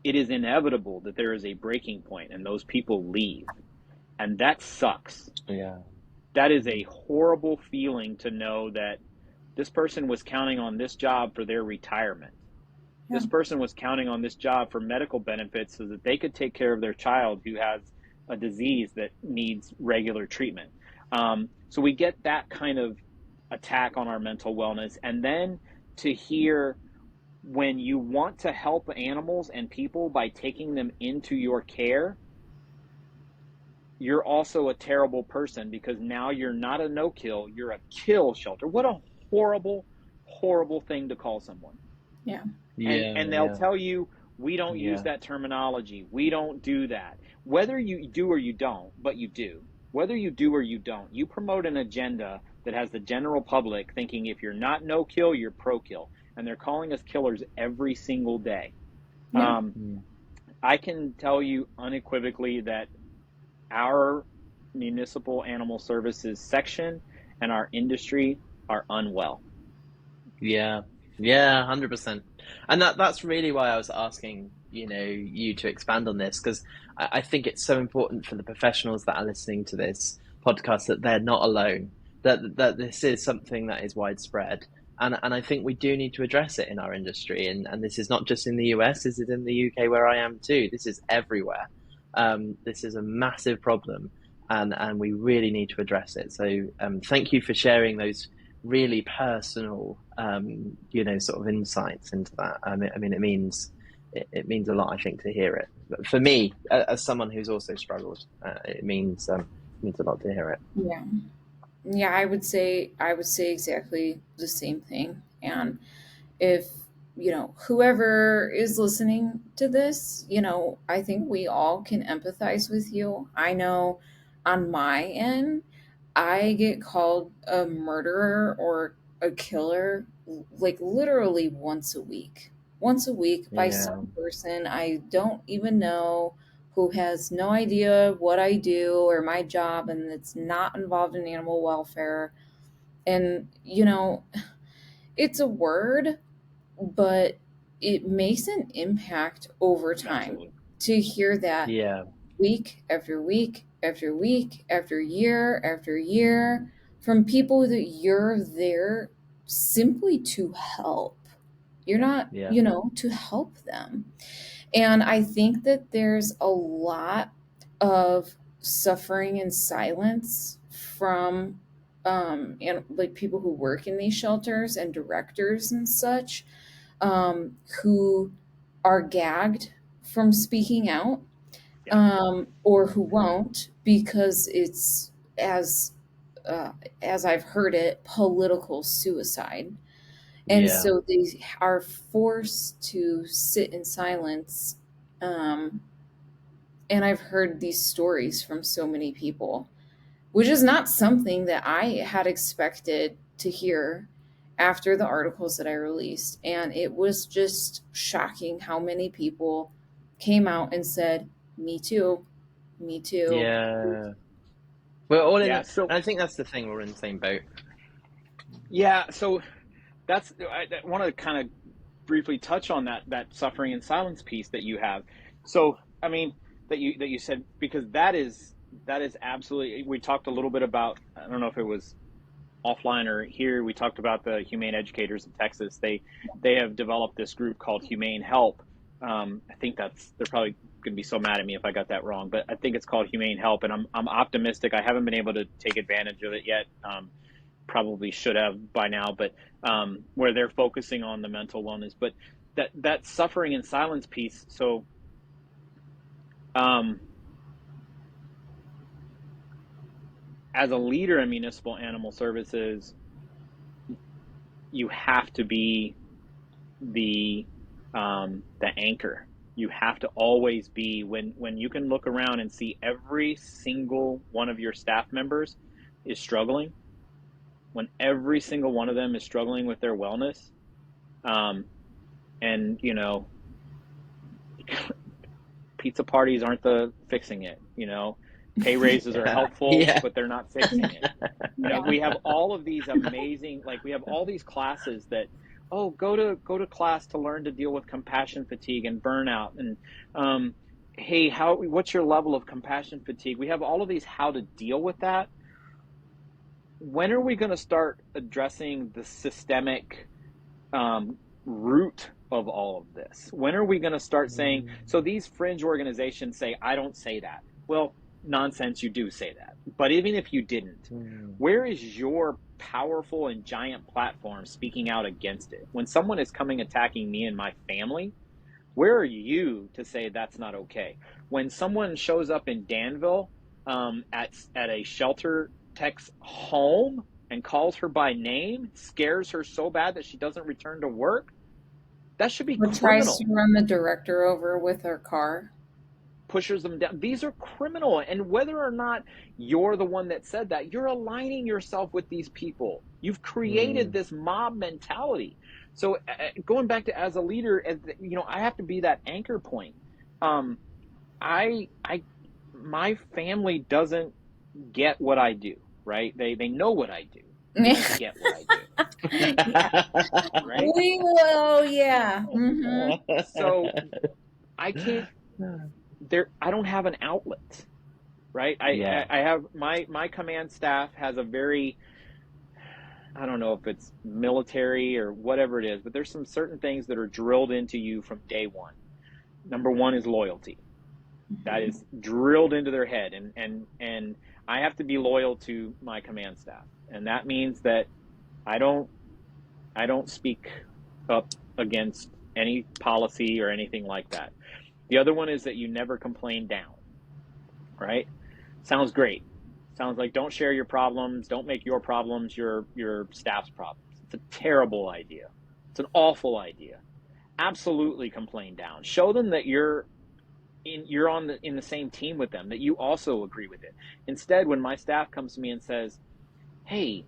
It is inevitable that there is a breaking point and those people leave. And that sucks. Yeah. That is a horrible feeling to know that this person was counting on this job for their retirement. Yeah. This person was counting on this job for medical benefits so that they could take care of their child who has a disease that needs regular treatment. So we get that kind of attack on our mental wellness. And then to hear when you want to help animals and people by taking them into your care, you're also a terrible person because now you're not a no-kill, you're a kill shelter. What a horrible, horrible thing to call someone. Yeah. And they'll tell you, we don't use that terminology. We don't do that. Whether you do or you don't, but you do. Whether you do or you don't, you promote an agenda that has the general public thinking if you're not no-kill, you're pro-kill. And they're calling us killers every single day. Yeah. I can tell you unequivocally that our municipal animal services section and our industry are unwell. Yeah, 100%. And that's really why I was asking, you to expand on this, because I think it's so important for the professionals that are listening to this podcast that they're not alone, that this is something that is widespread. And I think we do need to address it in our industry. And this is not just in the US, this is in the UK where I am too. This is everywhere. This is a massive problem, and we really need to address it. So thank you for sharing those really personal, sort of insights into that. I mean, it means a lot, I think, to hear it. But for me, as someone who's also struggled, it means a lot to hear it. Yeah, I would say exactly the same thing. And if whoever is listening to this, I think we all can empathize with you. I know on my end, I get called a murderer or a killer like literally once a week by Yeah. some person I don't even know, who has no idea what I do or my job, and it's not involved in animal welfare. And it's a word, but it makes an impact over time Absolutely. to hear that Yeah. week after week after week after year from people that you're there simply to help. You're not, Yeah. to help them. And I think that there's a lot of suffering in silence from and like people who work in these shelters and directors and such, who are gagged from speaking out, Yeah. or who won't because it's as as I've heard it, political suicide. And Yeah. so they are forced to sit in silence. Um, and I've heard these stories from so many people, which is not something that I had expected to hear after the articles that I released. And it was just shocking how many people came out and said, "Me too, me too." Yeah. We're all in Yeah. the, So and I think that's the thing, we're in the same boat. yeah. So I want to kind of briefly touch on that suffering in silence piece that you have. So I mean that you said, because that is absolutely. We talked a little bit about, I don't know if it was offline or here, we talked about the humane educators in Texas. They have developed this group called Humane Help. I think they're probably going to be so mad at me if I got that wrong, but I think it's called Humane Help, and I'm optimistic. I haven't been able to take advantage of it yet. Probably should have by now, but where they're focusing on the mental wellness, but that suffering in silence piece. So um, as a leader in municipal animal services, you have to be the anchor. You have to always be, when you can look around and see every single one of your staff members is struggling, when every single one of them is struggling with their wellness, and pizza parties aren't the fixing it. Pay raises are helpful, Yeah. but they're not fixing it. Yeah. We have all of these amazing, like we have all these classes that, oh, go to class to learn to deal with compassion fatigue and burnout, and hey, what's your level of compassion fatigue? We have all of these how to deal with that. When are we going to start addressing the systemic root of all of this? When are we going to start saying, so these fringe organizations say, I don't say that. Well, nonsense, you do say that. But even if you didn't, where is your powerful and giant platform speaking out against it? When someone is coming attacking me and my family, where are you to say that's not okay? When someone shows up in Danville at a shelter tech's home and calls her by name, scares her so bad that she doesn't return to work, that should be Or tries to criminal. run the director over with her car. Pushes them down. These are criminal. And whether or not you're the one that said that, you're aligning yourself with these people. You've created this mob mentality. So going back to, as a leader, I have to be that anchor point. I my family doesn't get what I do, right? They know what I do. They don't get what I do, Yeah. right? We will, yeah. So I can't. I don't have an outlet, right? Yeah. I have my command staff has a very, I don't know if it's military or whatever it is, but there's some certain things that are drilled into you from day one. Number one is loyalty. That is drilled into their head, and I have to be loyal to my command staff, and that means that I don't speak up against any policy or anything like that. The other one is that you never complain down, right? Sounds great. Sounds like, don't share your problems, don't make your problems your staff's problems. It's a terrible idea. It's an awful idea. Absolutely complain down. Show them that you're in the same team with them, that you also agree with it. Instead, when my staff comes to me and says, "Hey,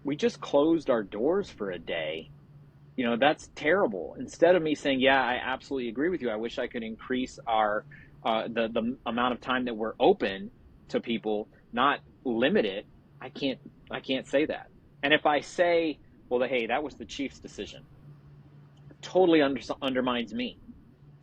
we just closed our doors for a day. You know, that's terrible. Instead of me saying, yeah, I absolutely agree with you. I wish I could increase our the amount of time that we're open to people, not limit it. I can't say that. And if I say, well, hey, that was the chief's decision, totally undermines me.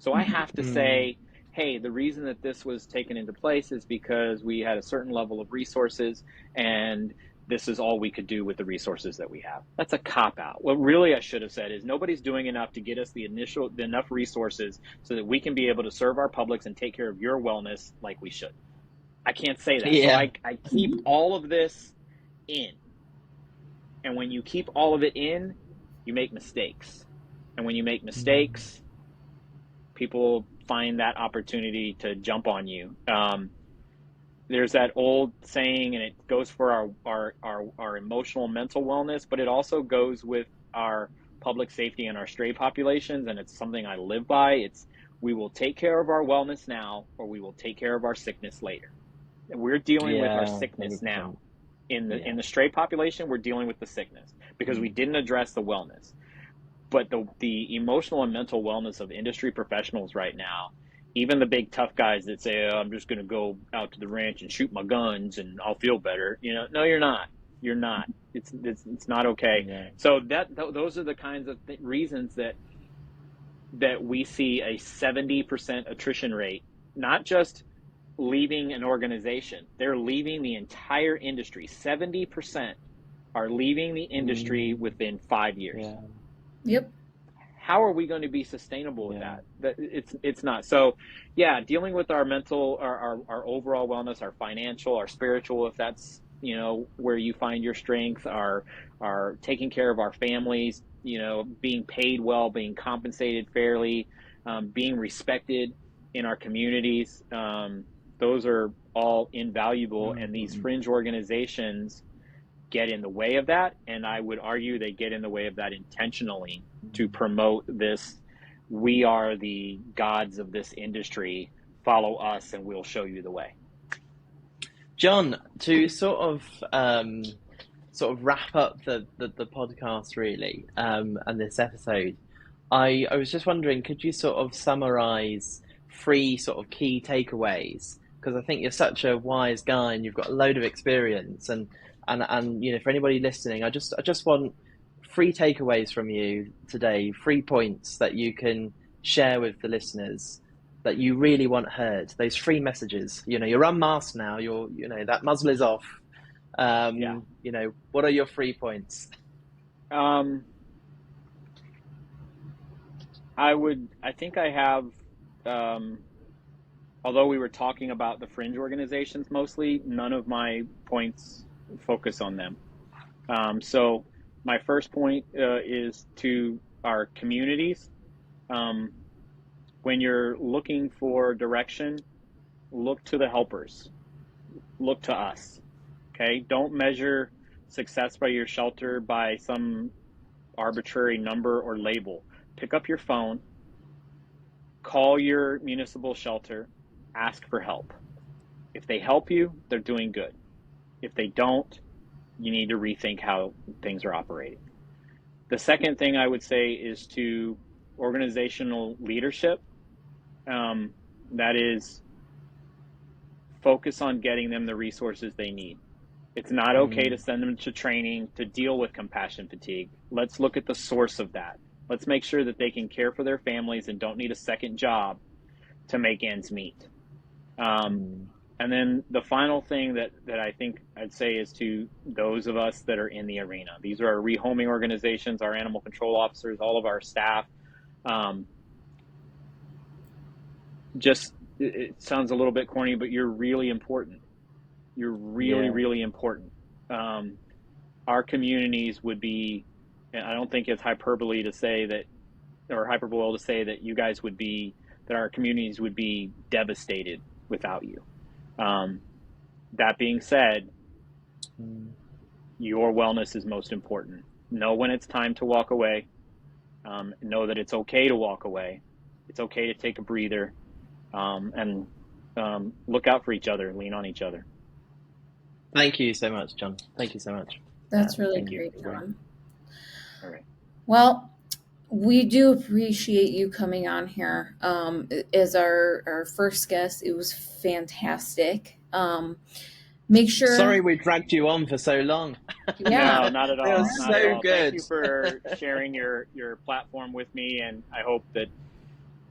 So I have to say, hey, the reason that this was taken into place is because we had a certain level of resources, and this is all we could do with the resources that we have. That's a cop out. What really I should have said is nobody's doing enough to get us enough resources so that we can be able to serve our publics and take care of your wellness like we should. I can't say that. So Yeah. I keep all of this in. And when you keep all of it in, you make mistakes. And when you make mistakes, people find that opportunity to jump on you. There's that old saying, and it goes for our emotional and mental wellness, but it also goes with our public safety and our stray populations, and it's something I live by. It's, we will take care of our wellness now, or we will take care of our sickness later. And we're dealing with our sickness 100%. now. In the stray population, we're dealing with the sickness because we didn't address the wellness. But the emotional and mental wellness of industry professionals right now, even the big tough guys that say, oh, I'm just going to go out to the ranch and shoot my guns and I'll feel better. You know, no, you're not. You're not. It's not okay. Yeah. So those are the kinds of reasons that we see a 70% attrition rate, not just leaving an organization. They're leaving the entire industry. 70% are leaving the industry within 5 years. Yeah. Yep. How are we going to be sustainable with that? It's not. So yeah, dealing with our mental, our overall wellness, our financial, our spiritual, if that's, you know, where you find your strength, our taking care of our families, you know, being paid well, being compensated fairly, being respected in our communities. Those are all invaluable, and these fringe organizations get in the way of that, and I would argue they get in the way of that intentionally to promote this, we are the gods of this industry, follow us and we'll show you the way. John, to sort of wrap up the podcast really, and this episode, I was just wondering, could you sort of summarize 3 sort of key takeaways? Because I think you're such a wise guy and you've got a load of experience, and you know, for anybody listening, I just want 3 takeaways from you today, 3 points that you can share with the listeners that you really want heard. Those 3 messages. You know, you're unmasked now. You know, that muzzle is off. You know, what are your 3 points? I think I have, although we were talking about the fringe organizations mostly, none of my points focus on them. So my first point is to our communities. When you're looking for direction, look to the helpers. Look to us. Okay? Don't measure success by your shelter by some arbitrary number or label. Pick up your phone, call your municipal shelter, ask for help. If they help you, they're doing good. If they don't, you need to rethink how things are operating. The second thing I would say is to organizational leadership. That is, focus on getting them the resources they need. It's not okay to send them to training to deal with compassion fatigue. Let's look at the source of that. Let's make sure that they can care for their families and don't need a second job to make ends meet. And then the final thing that I think I'd say is to those of us that are in the arena. These are our rehoming organizations, our animal control officers, all of our staff. It sounds a little bit corny, but you're really important. You're really important. Our communities would be, and I don't think it's hyperbole to say that you guys would be, that our communities would be devastated without you. That being said, your wellness is most important. Know when it's time to walk away. Know that it's okay to walk away. It's okay to take a breather, and look out for each other, lean on each other. Thank you so much, John. Thank you so much. That's really Thank you. great, John. All right. Well, we do appreciate you coming on here as our first guest. It was fantastic. Make sure. Sorry we dragged you on for so long. Yeah. No, not at It all. was Not at so all. good. Thank you for sharing your platform with me, and I hope that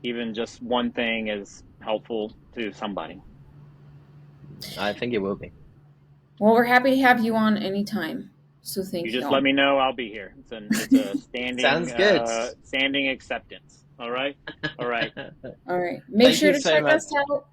even just one thing is helpful to somebody. I think it will be. Well, we're happy to have you on anytime. So thank you. You just let me know. I'll be here. It's a standing Sounds good. Standing acceptance. All right. All right. All right. Make Thank sure you to so check much. us out.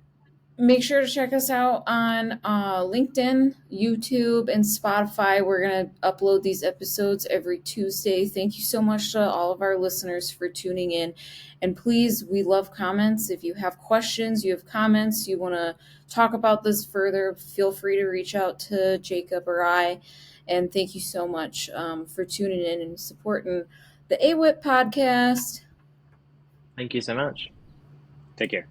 Make sure to check us out on LinkedIn, YouTube, and Spotify. We're going to upload these episodes every Tuesday. Thank you so much to all of our listeners for tuning in. And please, we love comments. If you have questions, you have comments, you want to talk about this further, feel free to reach out to Jacob or I. And thank you so much for tuning in and supporting the AWIP podcast. Thank you so much. Take care.